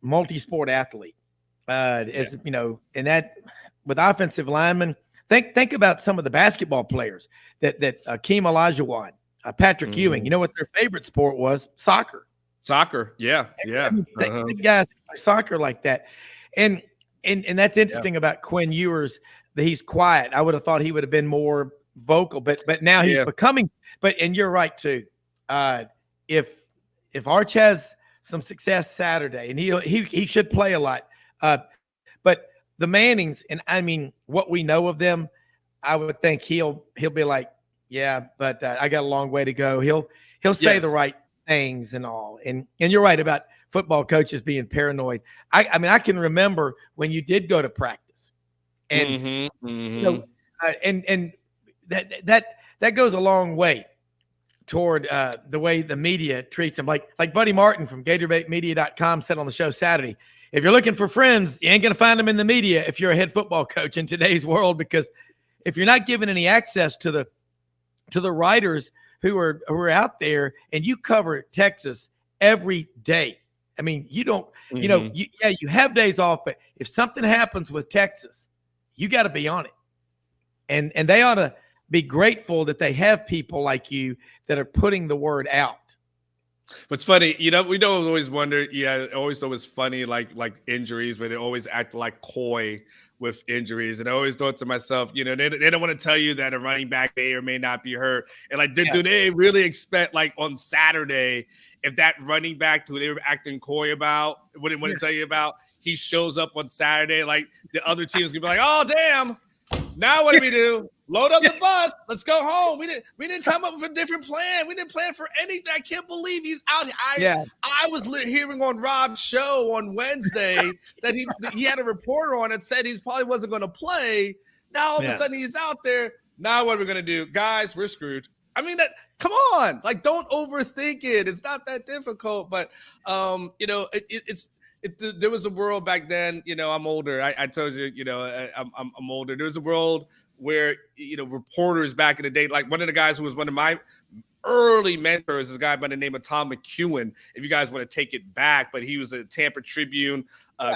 multi-sport athlete. And that with offensive linemen, Think about some of the basketball players that Akeem Olajuwon, Patrick Ewing. You know what their favorite sport was? Soccer. Soccer. Yeah. Yeah. I mean, think guys play soccer like that. And that's interesting about Quinn Ewers, that he's quiet. I would have thought he would have been more vocal, but now he's becoming, and you're right too. If Arch has some success Saturday, and he should play a lot. But the Mannings, and I mean, what we know of them, I would think he'll be like, yeah, but I got a long way to go. He'll say the right things and all. And you're right about football coaches being paranoid. I mean, I can remember when you did go to practice, and you know, and that goes a long way toward the way the media treats them. Like Buddy Martin from GatorbaitMedia.com said on the show Saturday, if you're looking for friends, you ain't going to find them in the media if you're a head football coach in today's world, because if you're not given any access to the writers who are out there, and you cover Texas every day. I mean, you don't, you know, you have days off, but if something happens with Texas, you got to be on it. And they ought to be grateful that they have people like you that are putting the word out. What's funny, we don't always wonder. I always thought it was funny, like injuries, but they always act like coy with injuries. And I always thought to myself, they don't want to tell you that a running back may or may not be hurt. And like, do they really expect, like on Saturday, if that running back who they were acting coy about, wouldn't want to tell you about, he shows up on Saturday, like the other team's gonna be like, oh damn, now what do we do? Load up the bus. Let's go home. We didn't come up with a different plan. We didn't plan for anything. I can't believe he's out. I was hearing on Rob's show on Wednesday that he had a reporter on and said he probably wasn't going to play. Now all of a sudden he's out there. Now what are we going to do, guys? We're screwed. I mean, come on, like don't overthink it. It's not that difficult. But there was a world back then. I'm older. I told you, I'm older. There was a world where reporters back in the day, like one of the guys who was one of my early mentors is a guy by the name of Tom McEwen, if you guys want to take it back, but he was a Tampa Tribune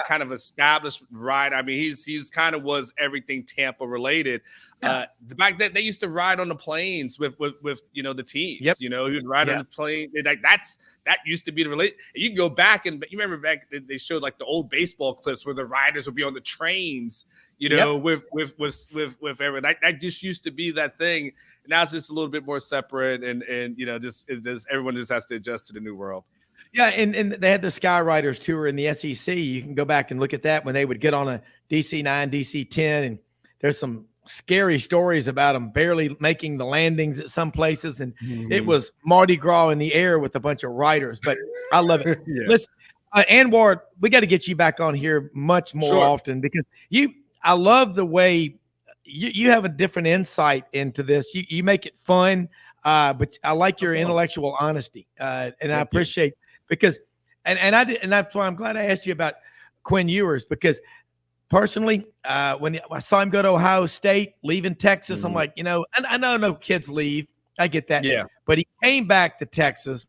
kind of established writer. I mean, he's kind of was everything Tampa related. Back then they used to ride on the planes with the teams. He would ride on the plane. That used to be the relate. You can go back and you remember back they showed like the old baseball clips where the riders would be on the trains, with everyone. That just used to be that thing. Now it's just a little bit more separate, and everyone just has to adjust to the new world. Yeah, and they had the Skyriders tour in the SEC. You can go back and look at that when they would get on a DC-9, DC-10, and there's some scary stories about them barely making the landings at some places, and it was Mardi Gras in the air with a bunch of riders. But I love it. Listen, Anwar, we got to get you back on here much more often, because I love the way you have a different insight into this. You make it fun, but I like your intellectual honesty, and I appreciate because that's why I'm glad I asked you about Quinn Ewers, because personally, when I saw him go to Ohio State, leaving Texas, I'm like, I know no kids leave. I get that. Yeah. But he came back to Texas.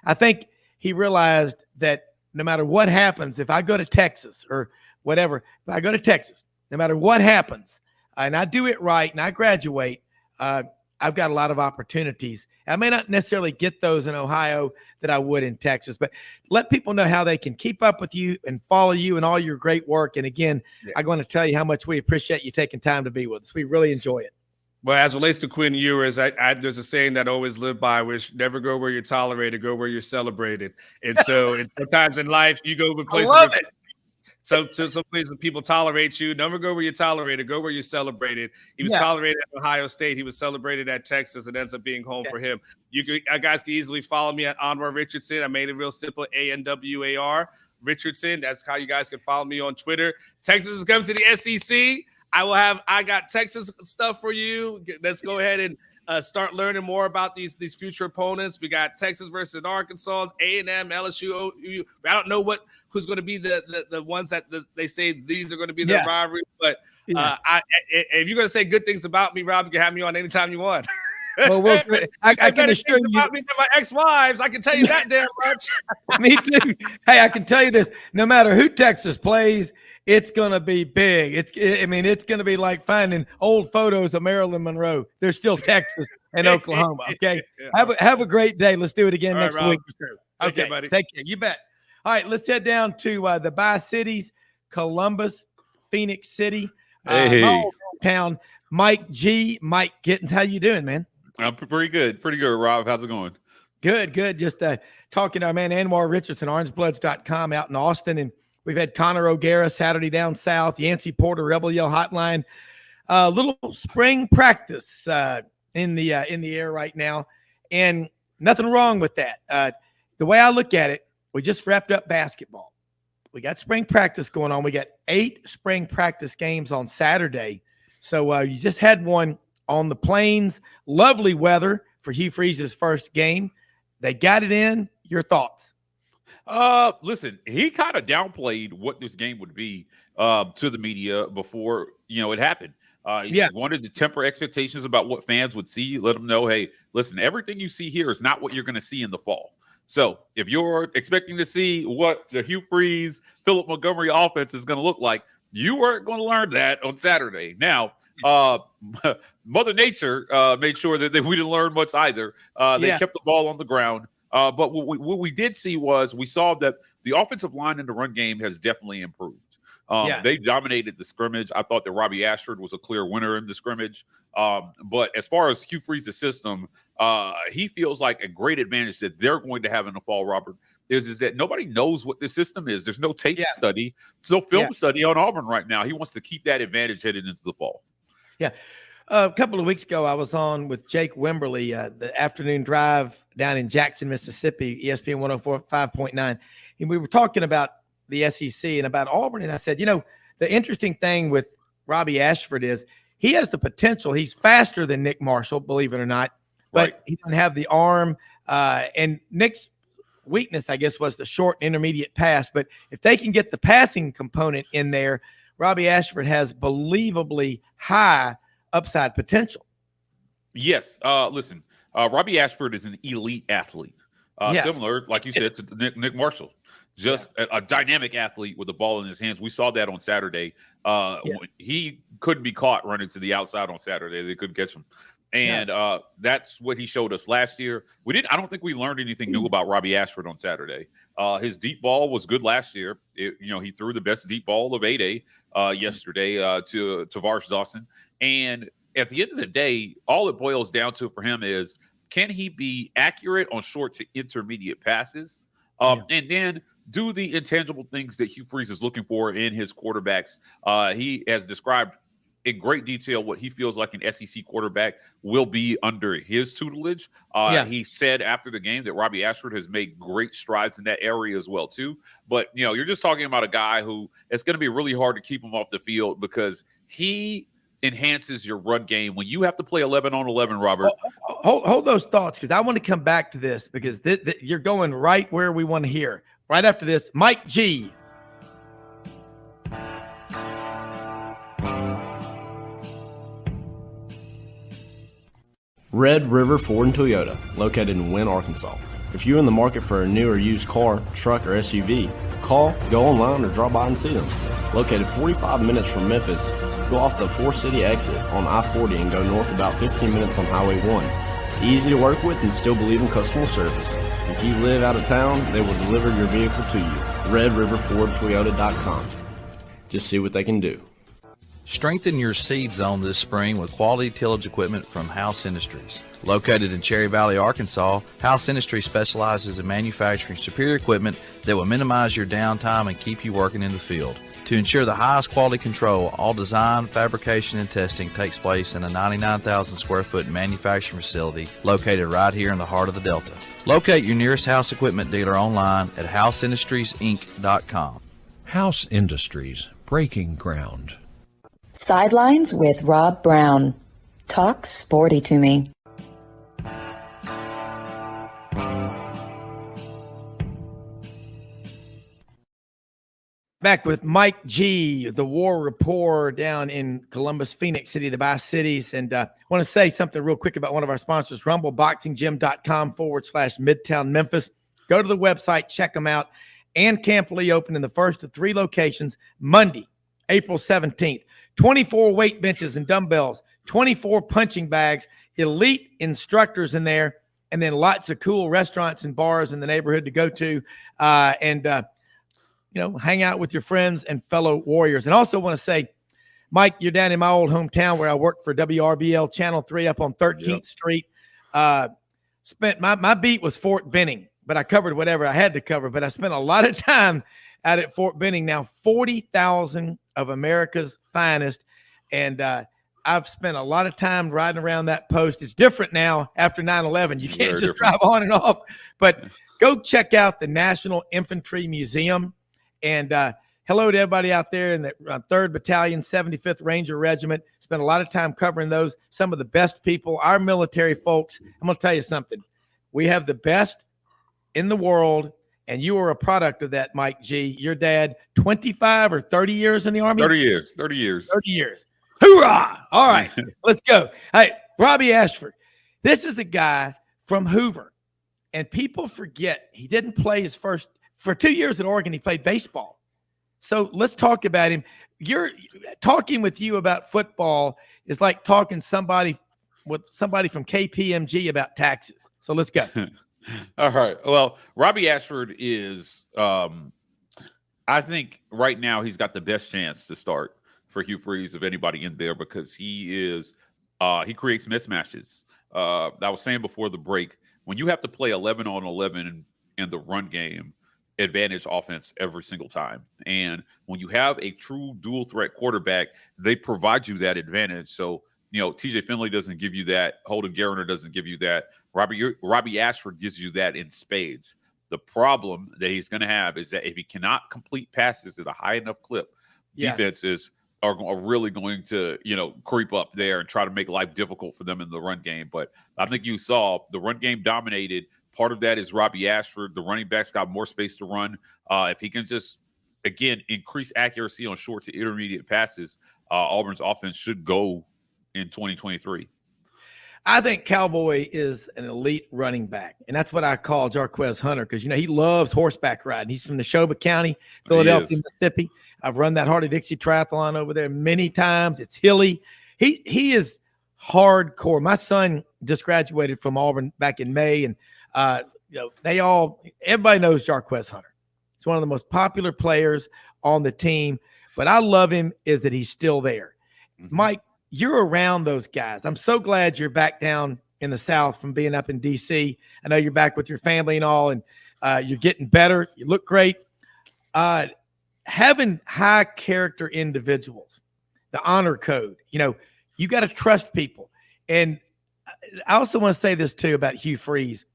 I think he realized that no matter what happens, if I go to Texas or whatever, if I go to Texas, no matter what happens, and I do it right and I graduate, I've got a lot of opportunities. I may not necessarily get those in Ohio that I would in Texas, but let people know how they can keep up with you and follow you and all your great work. And again, I'm going to tell you how much we appreciate you taking time to be with us. We really enjoy it. Well, as relates to Quinn Ewers, there's a saying that I always live by, which never go where you're tolerated, go where you're celebrated. And so sometimes in life, you go to places. I love it. So some places people tolerate you. Never go where you're tolerated. Go where you're celebrated. He was tolerated at Ohio State. He was celebrated at Texas. It ends up being home for him. You guys can easily follow me at Anwar Richardson. I made it real simple. ANWAR Richardson. That's how you guys can follow me on Twitter. Texas is coming to the SEC. I got Texas stuff for you. Let's go ahead and start learning more about these future opponents. We got Texas versus Arkansas, A&M, LSU, OU. I don't know who's going to be the ones that they say these are going to be the rivalry. But if you're going to say good things about me, Rob, you can have me on anytime you want. Well, I can assure you about me to my ex-wives. I can tell you that damn much. Me too. Hey, I can tell you this: no matter who Texas plays, It's going to be big. It's going to be like finding old photos of Marilyn Monroe. There's still Texas and Oklahoma. Okay. Have a great day. Let's do it again next week. Take care, buddy. Take care. You bet. All right. Let's head down to the Bi-Cities, Columbus, Phoenix City, my old town. Mike Gittens. How you doing, man? I'm pretty good, Rob. How's it going? Good. Just talking to our man Anwar Richardson, orangebloods.com out in Austin, and we've had Connor O'Gara Saturday down south, Yancy Porter Rebel Yell Hotline, little spring practice in the air right now, and nothing wrong with that. The way I look at it, we just wrapped up basketball. We got spring practice going on. We got 8 spring practice games on Saturday. So you just had one on the Plains. Lovely weather for Hugh Freeze's first game. They got it in. Your thoughts? Listen, he kind of downplayed what this game would be to the media before it happened. He wanted to temper expectations about what fans would see. Let them know, hey, listen, everything you see here is not what you're going to see in the fall. So if you're expecting to see what the Hugh Freeze, Philip Montgomery offense is going to look like, you weren't going to learn that on Saturday. Now, Mother Nature made sure that we didn't learn much either. They kept the ball on the ground. But what we did see was we saw that the offensive line in the run game has definitely improved. They dominated the scrimmage. I thought that Robbie Ashford was a clear winner in the scrimmage. But as far as Hugh Freeze's system, he feels like a great advantage that they're going to have in the fall, Robert, is that nobody knows what this system is. There's no tape study. There's no film study on Auburn right now. He wants to keep that advantage headed into the fall. Yeah. A couple of weeks ago, I was on with Jake Wimberly, the afternoon drive down in Jackson, Mississippi, ESPN 105.9. And we were talking about the SEC and about Auburn. And I said, the interesting thing with Robbie Ashford is he has the potential. He's faster than Nick Marshall, believe it or not, but he doesn't have the arm. And Nick's weakness, I guess, was the short and intermediate pass. But if they can get the passing component in there, Robbie Ashford has believably high upside potential. Yes. Listen, Robbie Ashford is an elite athlete. Similar, like you said, to Nick Marshall. Just a dynamic athlete with the ball in his hands. We saw that on Saturday. He couldn't be caught running to the outside on Saturday. They couldn't catch him. And that's what he showed us last year. I don't think we learned anything new about Robbie Ashford on Saturday. His deep ball was good last year. He threw the best deep ball of A-Day yesterday to Tavares Dawson. And at the end of the day, all it boils down to for him is, can he be accurate on short to intermediate passes? And then do the intangible things that Hugh Freeze is looking for in his quarterbacks. He has described in great detail what he feels like an SEC quarterback will be under his tutelage. He said after the game that Robbie Ashford has made great strides in that area as well, too. But, you're just talking about a guy who it's going to be really hard to keep him off the field because he enhances your run game when you have to play 11 on 11, Robert. Hold those thoughts, because I want to come back to this, because you're going right where we want to hear. Right after this, Mike G. Red River Ford and Toyota, located in Wynne, Arkansas. If you're in the market for a new or used car, truck, or SUV, call, go online, or drop by and see them. Located 45 minutes from Memphis, go off the 4-City exit on I-40 and go north about 15 minutes on Highway 1. Easy to work with and still believe in customer service. If you live out of town, they will deliver your vehicle to you. RedRiverFordToyota.com. Just see what they can do. Strengthen your seed zone this spring with quality tillage equipment from House Industries. Located in Cherry Valley, Arkansas, House Industries specializes in manufacturing superior equipment that will minimize your downtime and keep you working in the field. To ensure the highest quality control, all design, fabrication, and testing takes place in a 99,000 square foot manufacturing facility located right here in the heart of the Delta. Locate your nearest House equipment dealer online at houseindustriesinc.com. House Industries, breaking ground. Sidelines with Rob Browne. Talk sporty to me. Back with Mike G, the War Rapport down in Columbus, Phoenix City, the Bi-Cities. And I want to say something real quick about one of our sponsors, rumbleboxinggym.com/Midtown Memphis. Go to the website, check them out. And Camp Lee open in the first of 3 locations Monday, April 17th. 24 weight benches and dumbbells, 24 punching bags, elite instructors in there, and then lots of cool restaurants and bars in the neighborhood to go to and hang out with your friends and fellow warriors. And also want to say, Mike, you're down in my old hometown where I worked for WRBL Channel 3 up on 13th Street. Spent my beat was Fort Benning, but I covered whatever I had to cover. But I spent a lot of time out at Fort Benning. Now 40,000 of America's finest, and I've spent a lot of time riding around that post. It's different now after 9/11. You can't just drive on and off. But go check out the National Infantry Museum. And hello to everybody out there in the 3rd Battalion, 75th Ranger Regiment. Spent a lot of time covering those. Some of the best people, our military folks. I'm going to tell you something. We have the best in the world, and you are a product of that, Mike G. Your dad, 25 or 30 years in the Army? 30 years. 30 years. 30 years. Hoorah! All right, let's go. Hey, Robbie Ashford. This is a guy from Hoover, and people forget he didn't play his first – for 2 years at Oregon, he played baseball. So let's talk about him. You're talking with you about football is like talking with somebody from KPMG about taxes. So let's go. All right. Well, Robbie Ashford is, I think right now he's got the best chance to start for Hugh Freeze of anybody in there because he is, he creates mismatches. I was saying before the break, when you have to play 11 on 11 in the run game, advantage offense every single time. And when you have a true dual threat quarterback, they provide you that advantage. So, TJ Finley doesn't give you that. Holden Garner doesn't give you that. Robbie Ashford gives you that in spades. The problem that he's going to have is that if he cannot complete passes at a high enough clip, defenses are really going to, creep up there and try to make life difficult for them in the run game. But I think you saw the run game dominated. Part of that is Robbie Ashford. The running backs got more space to run. If he can just, again, increase accuracy on short to intermediate passes, Auburn's offense should go in 2023. I think Cowboy is an elite running back, and that's what I call Jarquez Hunter because, he loves horseback riding. He's from Neshoba County, Philadelphia, Mississippi. I've run that Hardy-Dixie triathlon over there many times. It's hilly. He is hardcore. My son just graduated from Auburn back in May, and everybody knows Jarquez Hunter. He's one of the most popular players on the team, but I love him is that he's still there. Mm-hmm. Mike, you're around those guys. I'm so glad you're back down in the South from being up in D.C. I know you're back with your family and all, and you're getting better. You look great. Having high character individuals, the honor code, you got to trust people. And I also want to say this too about Hugh Freeze.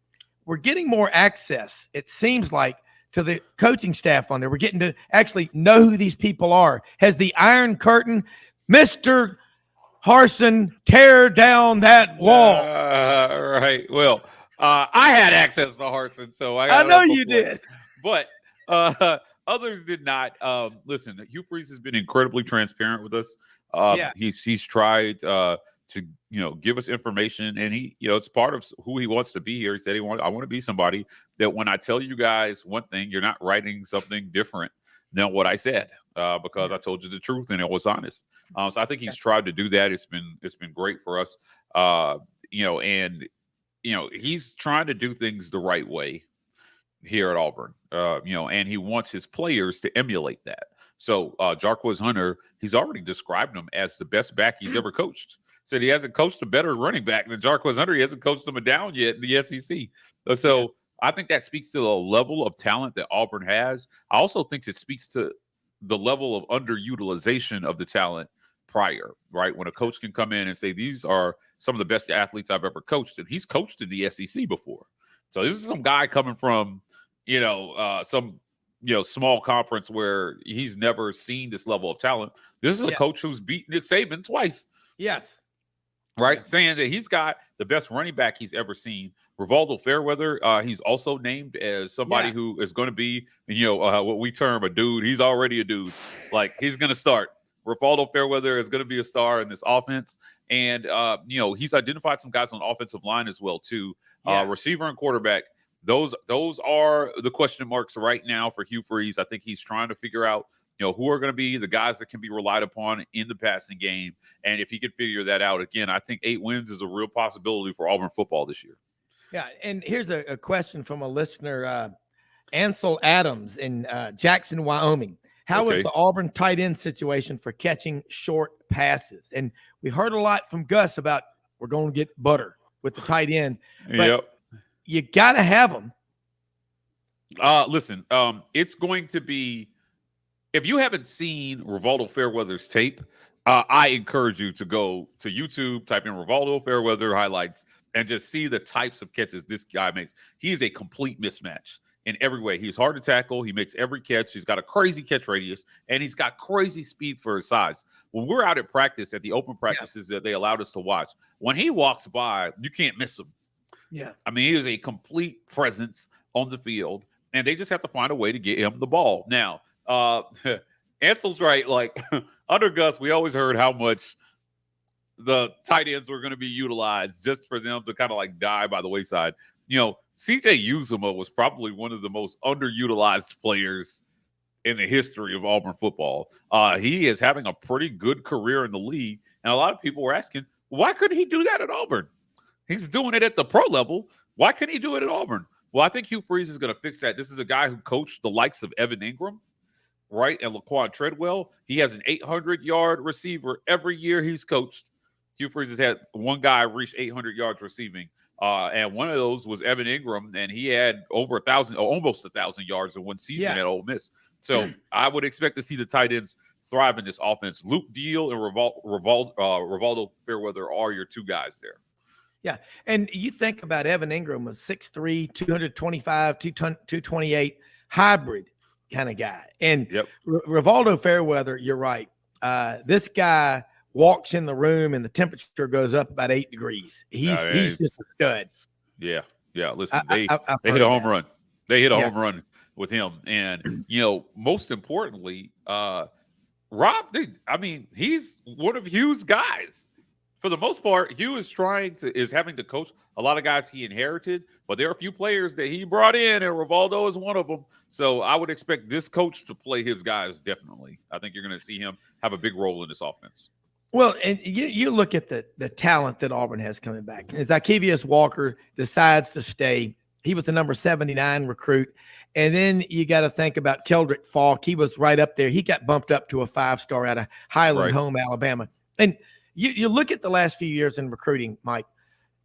We're getting more access, it seems like, to the coaching staff on there. We're getting to actually know who these people are. Has the Iron Curtain, Mr. Harsin, tear down that wall? Right. Well, I had access to Harsin, so I know you did. But others did not. Listen, Hugh Freeze has been incredibly transparent with us. He's tried to give us information, and he it's part of who he wants to be here. He said I want to be somebody that when I tell you guys one thing, you're not writing something different than what I said because I told you the truth and it was honest. So I think he's tried to do that. It's been great for us. He's trying to do things the right way here at Auburn. And he wants his players to emulate that. So Jarquez Hunter, he's already described him as the best back he's ever coached. Said he hasn't coached a better running back than Jarquez Hunter. He hasn't coached him down yet in the SEC. So I think that speaks to the level of talent that Auburn has. I also think it speaks to the level of underutilization of the talent prior, right? When a coach can come in and say, these are some of the best athletes I've ever coached. And he's coached in the SEC before. So this is some guy coming from, some small conference where he's never seen this level of talent. This is a coach who's beat Nick Saban twice. Yes. Right. Yeah. Saying that he's got the best running back he's ever seen. Rivaldo Fairweather, he's also named as somebody who is going to be, what we term a dude. He's already a dude. Like, he's going to start. Rivaldo Fairweather is going to be a star in this offense. And, he's identified some guys on the offensive line as well, too. Receiver and quarterback. Those are the question marks right now for Hugh Freeze. I think he's trying to figure out who are going to be the guys that can be relied upon in the passing game. And if he can figure that out, again, I think 8 wins is a real possibility for Auburn football this year. Yeah, and here's a question from a listener, Ansel Adams in Jackson, Wyoming. How is the Auburn tight end situation for catching short passes? And we heard a lot from Gus about we're going to get butter with the tight end. But you got to have them. Listen, it's going to be – if you haven't seen Rivaldo Fairweather's tape, I encourage you to go to YouTube, type in Rivaldo Fairweather highlights, and just see the types of catches this guy makes. He is a complete mismatch in every way. He's hard to tackle. He makes every catch. He's got a crazy catch radius, and he's got crazy speed for his size. When we're out at practice, at the open practices that they allowed us to watch, when he walks by, you can't miss him. Yeah. I mean, he is a complete presence on the field, and they just have to find a way to get him the ball. Now, Ansel's right. Like, under Gus, we always heard how much the tight ends were going to be utilized just for them to kind of like die by the wayside. CJ Uzomah was probably one of the most underutilized players in the history of Auburn football. He is having a pretty good career in the league, and a lot of people were asking, why couldn't he do that at Auburn? He's doing it at the pro level. Why couldn't he do it at Auburn? Well, I think Hugh Freeze is going to fix that. This is a guy who coached the likes of Evan Ingram, right, and Laquan Treadwell. He has an 800-yard receiver every year he's coached. Hugh Freeze has had one guy reach 800 yards receiving. And one of those was Evan Ingram, and he had over almost 1,000 yards in one season at Ole Miss. So I would expect to see the tight ends thrive in this offense. Luke Deal and Rivaldo Fairweather are your two guys there. Yeah, and you think about Evan Ingram was 6'3", 225, 228, hybrid kind of guy. And Rivaldo Fairweather, you're right. This guy walks in the room and the temperature goes up about 8 degrees. He's just a stud. Yeah. Listen, they hit a home run. They hit a home run with him. And, most importantly, Rob, he's one of Hugh's guys. For the most part, Hugh is having to coach a lot of guys he inherited, but there are a few players that he brought in, and Rivaldo is one of them. So I would expect this coach to play his guys definitely. I think you're going to see him have a big role in this offense. Well, and you look at the talent that Auburn has coming back. As Zykevious Walker decides to stay, he was the number 79 recruit. And then you got to think about Keldrick Falk. He was right up there. He got bumped up to a 5-star out of Highland Home, Alabama. And you look at the last few years in recruiting, Mike,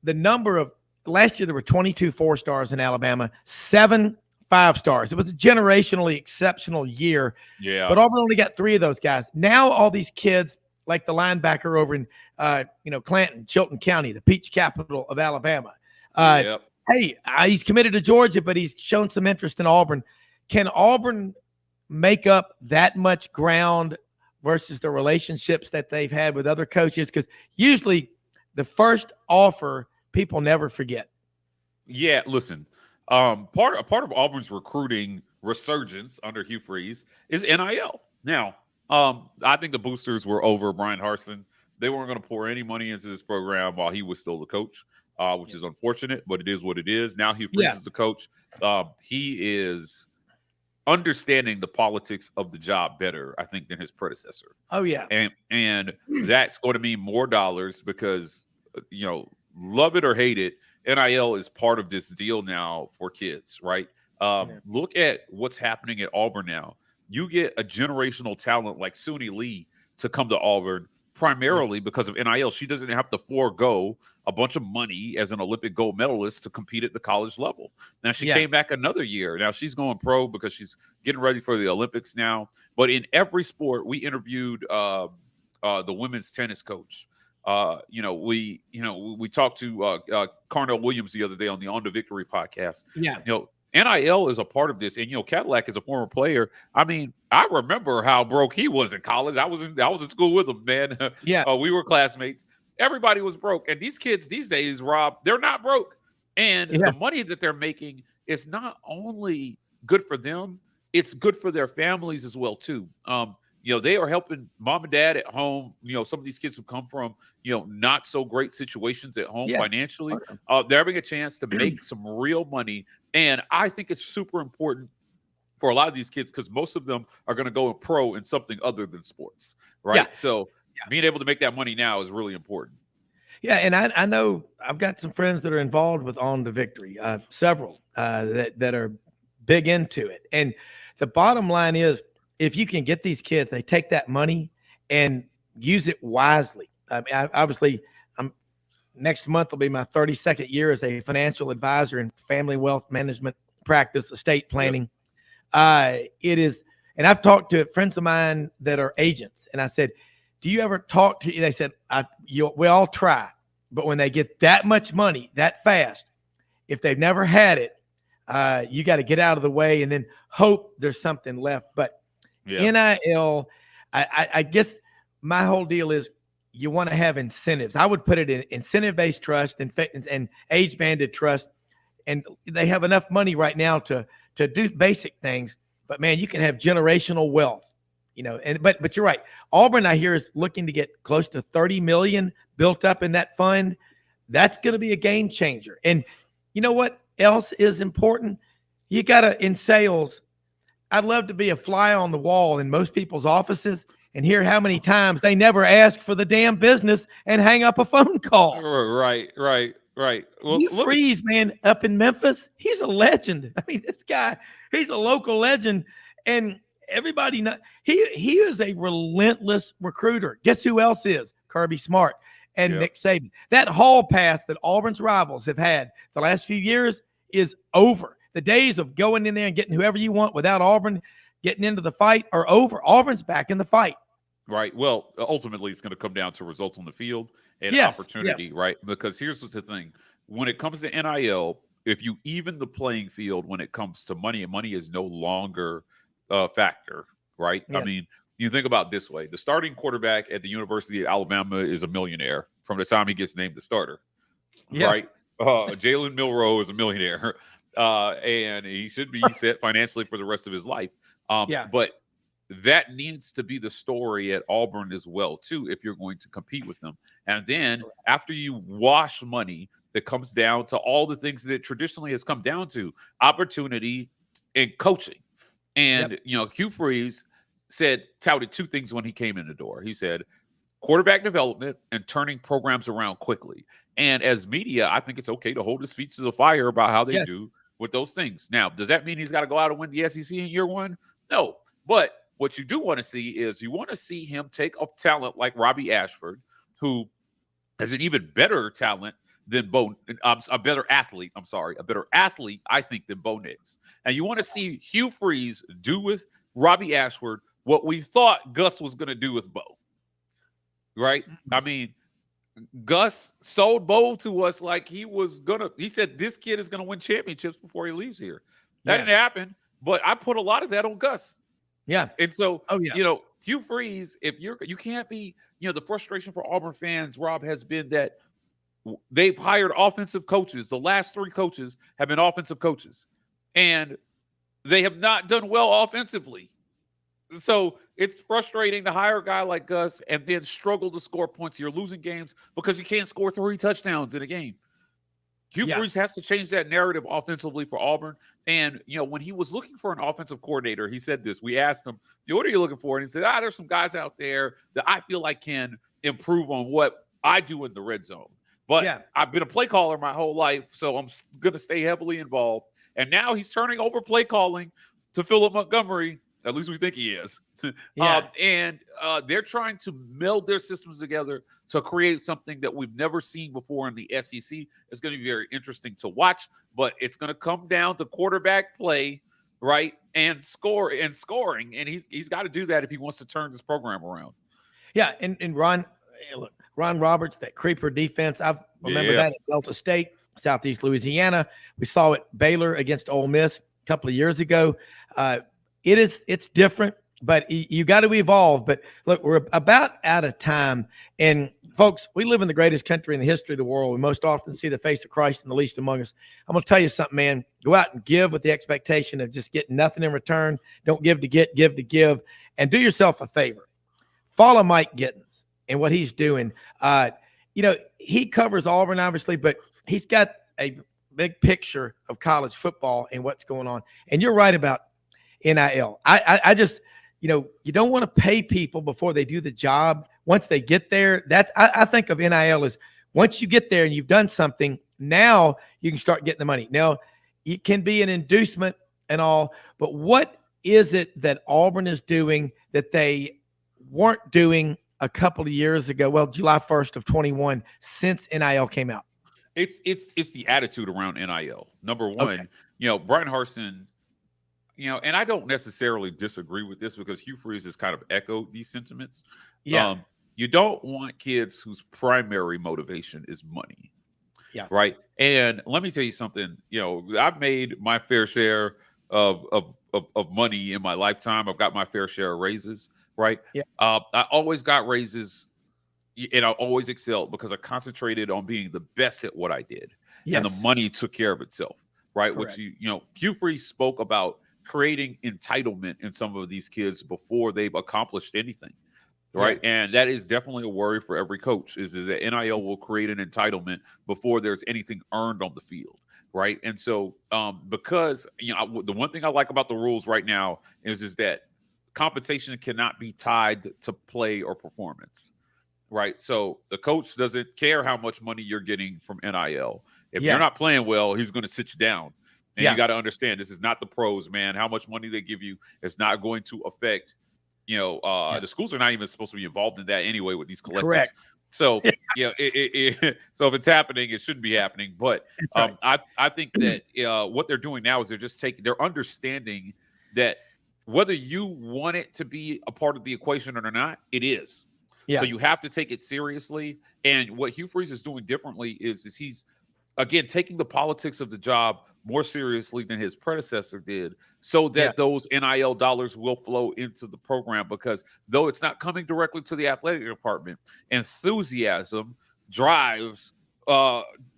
the number of last year, there were 22 4-stars in Alabama, 7 5-stars. It was a generationally exceptional year. Yeah. But Auburn only got 3 of those guys. Now all these kids, like the linebacker over in, Clanton, Chilton County, the peach capital of Alabama. Hey, he's committed to Georgia, but he's shown some interest in Auburn. Can Auburn make up that much ground versus the relationships that they've had with other coaches? Because usually the first offer, people never forget. Yeah, listen, part of Auburn's recruiting resurgence under Hugh Freeze is NIL. Now, I think the boosters were over Brian Harsin. They weren't going to pour any money into this program while he was still the coach, which is unfortunate, but it is what it is. Now Hugh Freeze is the coach. He is understanding the politics of the job better, I think, than his predecessor. Oh, yeah. And that's going to mean more dollars because, love it or hate it, NIL is part of this deal now for kids, right? Look at what's happening at Auburn now. You get a generational talent like Suni Lee to come to Auburn primarily because of NIL. She doesn't have to forego a bunch of money as an Olympic gold medalist to compete at the college level. Now, she came back another year. Now, she's going pro because she's getting ready for the Olympics now. But in every sport, we interviewed the women's tennis coach. We talked to Carnell Williams the other day on the On to Victory podcast. Yeah. NIL is a part of this, and Cadillac is a former player. I mean, I remember how broke he was in college. I was in school with him, man. Yeah, we were classmates. Everybody was broke, and these kids these days, Rob, they're not broke, and the money that they're making is not only good for them, it's good for their families as well too. They are helping mom and dad at home. Some of these kids who come from, not so great situations at home financially, they're having a chance to make some real money. And I think it's super important for a lot of these kids, because most of them are going to go pro in something other than sports, right? Yeah. So being able to make that money now is really important. Yeah, and I know I've got some friends that are involved with On to Victory, several that are big into it. And the bottom line is, if you can get these kids, they take that money and use it wisely. I mean, obviously, next month will be my 32nd year as a financial advisor in family wealth management practice, estate planning. It is, and I've talked to friends of mine that are agents, and I said, do you ever talk to, they said, we all try, but when they get that much money that fast, if they've never had it, you got to get out of the way and then hope there's something left. But NIL, I guess my whole deal is you want to have incentives. I would put it in incentive-based trust and age-banded trust, and they have enough money right now to do basic things. But man, you can have generational wealth, you know. And but you're right. Auburn, I hear, is looking to get close to $30 million built up in that fund. That's going to be a game changer. And you know what else is important? You got to, in sales, I'd love to be a fly on the wall in most people's offices and hear how many times they never ask for the damn business and hang up a phone call. Right. Well, Hugh Freeze, man, up in Memphis, he's a legend. I mean, this guy, he's a local legend, and everybody knows he is a relentless recruiter. Guess who else is? Kirby Smart and Nick Saban. That hall pass that Auburn's rivals have had the last few years is over. The days of going in there and getting whoever you want without Auburn getting into the fight are over. Auburn's back in the fight. Right. Well, ultimately, it's going to come down to results on the field and opportunity, right? Because here's the thing. When it comes to NIL, if you even the playing field when it comes to money, and money is no longer a factor, right? I mean, you think about it this way. The starting quarterback at the University of Alabama is a millionaire from the time he gets named the starter, right? Jalen Milroe is a millionaire, and he should be set financially for the rest of his life. But that needs to be the story at Auburn as well, too, if you're going to compete with them. And then after you wash money, that comes down to all the things that it traditionally has come down to: opportunity and coaching. And, you know, Hugh Freeze touted two things when he came in the door. He said quarterback development and turning programs around quickly. And as media, I think it's okay to hold his feet to the fire about how they do with those things. Now, does that mean he's got to go out and win the SEC in year one? No. But what you do want to see is you want to see him take a talent like Robbie Ashford, who has an even better talent than a better athlete, I think, than Bo Nix. And you want to see Hugh Freeze do with Robbie Ashford what we thought Gus was going to do with Bo, right? I mean, Gus sold Bo to us like he said this kid is going to win championships before he leaves here. That didn't happen, but I put a lot of that on Gus. Yeah. And so, you know, Hugh Freeze, if you can't be, you know, the frustration for Auburn fans, Rob, has been that they've hired offensive coaches. The last three coaches have been offensive coaches, and they have not done well offensively. So it's frustrating to hire a guy like Gus and then struggle to score points. You're losing games because you can't score 3 touchdowns in a game. Hugh Freeze has to change that narrative offensively for Auburn. And, you know, when he was looking for an offensive coordinator, he said this. We asked him, what are you looking for? And he said, there's some guys out there that I feel like can improve on what I do in the red zone. But I've been a play caller my whole life, so I'm going to stay heavily involved. And now he's turning over play calling to Philip Montgomery. At least we think he is. And they're trying to meld their systems together to create something that we've never seen before in the SEC. It's going to be very interesting to watch, but it's going to come down to quarterback play, right, and scoring. And he's got to do that if he wants to turn this program around. Yeah, and Ron Roberts, that creeper defense. I remember that at Delta State, Southeast Louisiana. We saw it Baylor against Ole Miss a couple of years ago. It's different, but you got to evolve. But look, we're about out of time. And folks, we live in the greatest country in the history of the world. We most often see the face of Christ in the least among us. I'm going to tell you something, man. Go out and give with the expectation of just getting nothing in return. Don't give to get, give to give. And do yourself a favor. Follow Mike Gittens and what he's doing. You know, he covers Auburn, obviously, but he's got a big picture of college football and what's going on. And you're right about NIL. I just, you don't want to pay people before they do the job. Once they get there, I think of NIL as once you get there and you've done something, now you can start getting the money. Now, it can be an inducement and all, but what is it that Auburn is doing that they weren't doing a couple of years ago? Well, July 1st of 21, since NIL came out. It's the attitude around NIL. Number one, Brian Harsin, and I don't necessarily disagree with this because Hugh Freeze has kind of echoed these sentiments. Yeah. You don't want kids whose primary motivation is money. Yes. Right. And let me tell you something, I've made my fair share of money in my lifetime. I've got my fair share of raises. Right. Yeah. I always got raises and I always excelled because I concentrated on being the best at what I did. Yes. And the money took care of itself. Right. Correct. Which, Hugh Freeze spoke about creating entitlement in some of these kids before they've accomplished anything. Right. Yeah. And that is definitely a worry for every coach is that NIL will create an entitlement before there's anything earned on the field. Right. And so because, the one thing I like about the rules right now is that compensation cannot be tied to play or performance. Right. So the coach doesn't care how much money you're getting from NIL. If you're not playing well, he's going to sit you down. And you got to understand this is not the pros, man. How much money they give you is not going to affect. The schools are not even supposed to be involved in that anyway with these collectives. Correct. So, so if it's happening, it shouldn't be happening. But right. I think that what they're doing now is they're understanding that whether you want it to be a part of the equation or not, it is. Yeah. So you have to take it seriously. And what Hugh Freeze is doing differently is he's, again, taking the politics of the job more seriously than his predecessor did so that those NIL dollars will flow into the program because though it's not coming directly to the athletic department, enthusiasm drives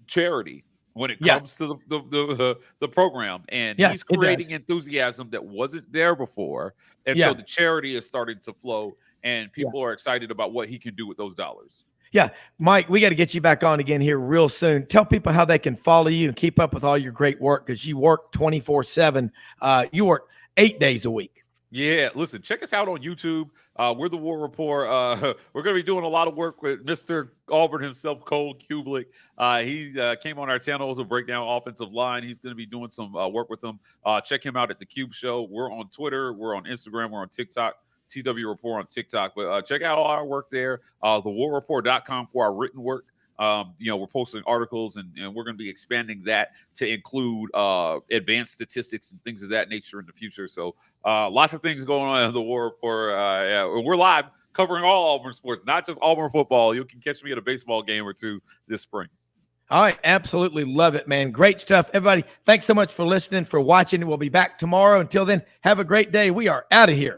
charity when it comes to the program. And he's creating enthusiasm that wasn't there before. And so the charity is starting to flow and people are excited about what he can do with those dollars. Yeah, Mike, we got to get you back on again here real soon. Tell people how they can follow you and keep up with all your great work because you work 24/7. You work 8 days a week. Yeah, listen, check us out on YouTube. We're the War Report. We're going to be doing a lot of work with Mr. Auburn himself, Cole Kublik. He came on our channel to break down offensive line. He's going to be doing some work with them. Check him out at The Cube Show. We're on Twitter. We're on Instagram. We're on TikTok. TW Report on TikTok, but check out all our work there. TheWarReport.com for our written work. We're posting articles and we're going to be expanding that to include advanced statistics and things of that nature in the future. So lots of things going on in the War Report. We're live covering all Auburn sports, not just Auburn football. You can catch me at a baseball game or two this spring. All right. Absolutely love it, man. Great stuff. Everybody, thanks so much for listening, for watching. We'll be back tomorrow. Until then, have a great day. We are out of here.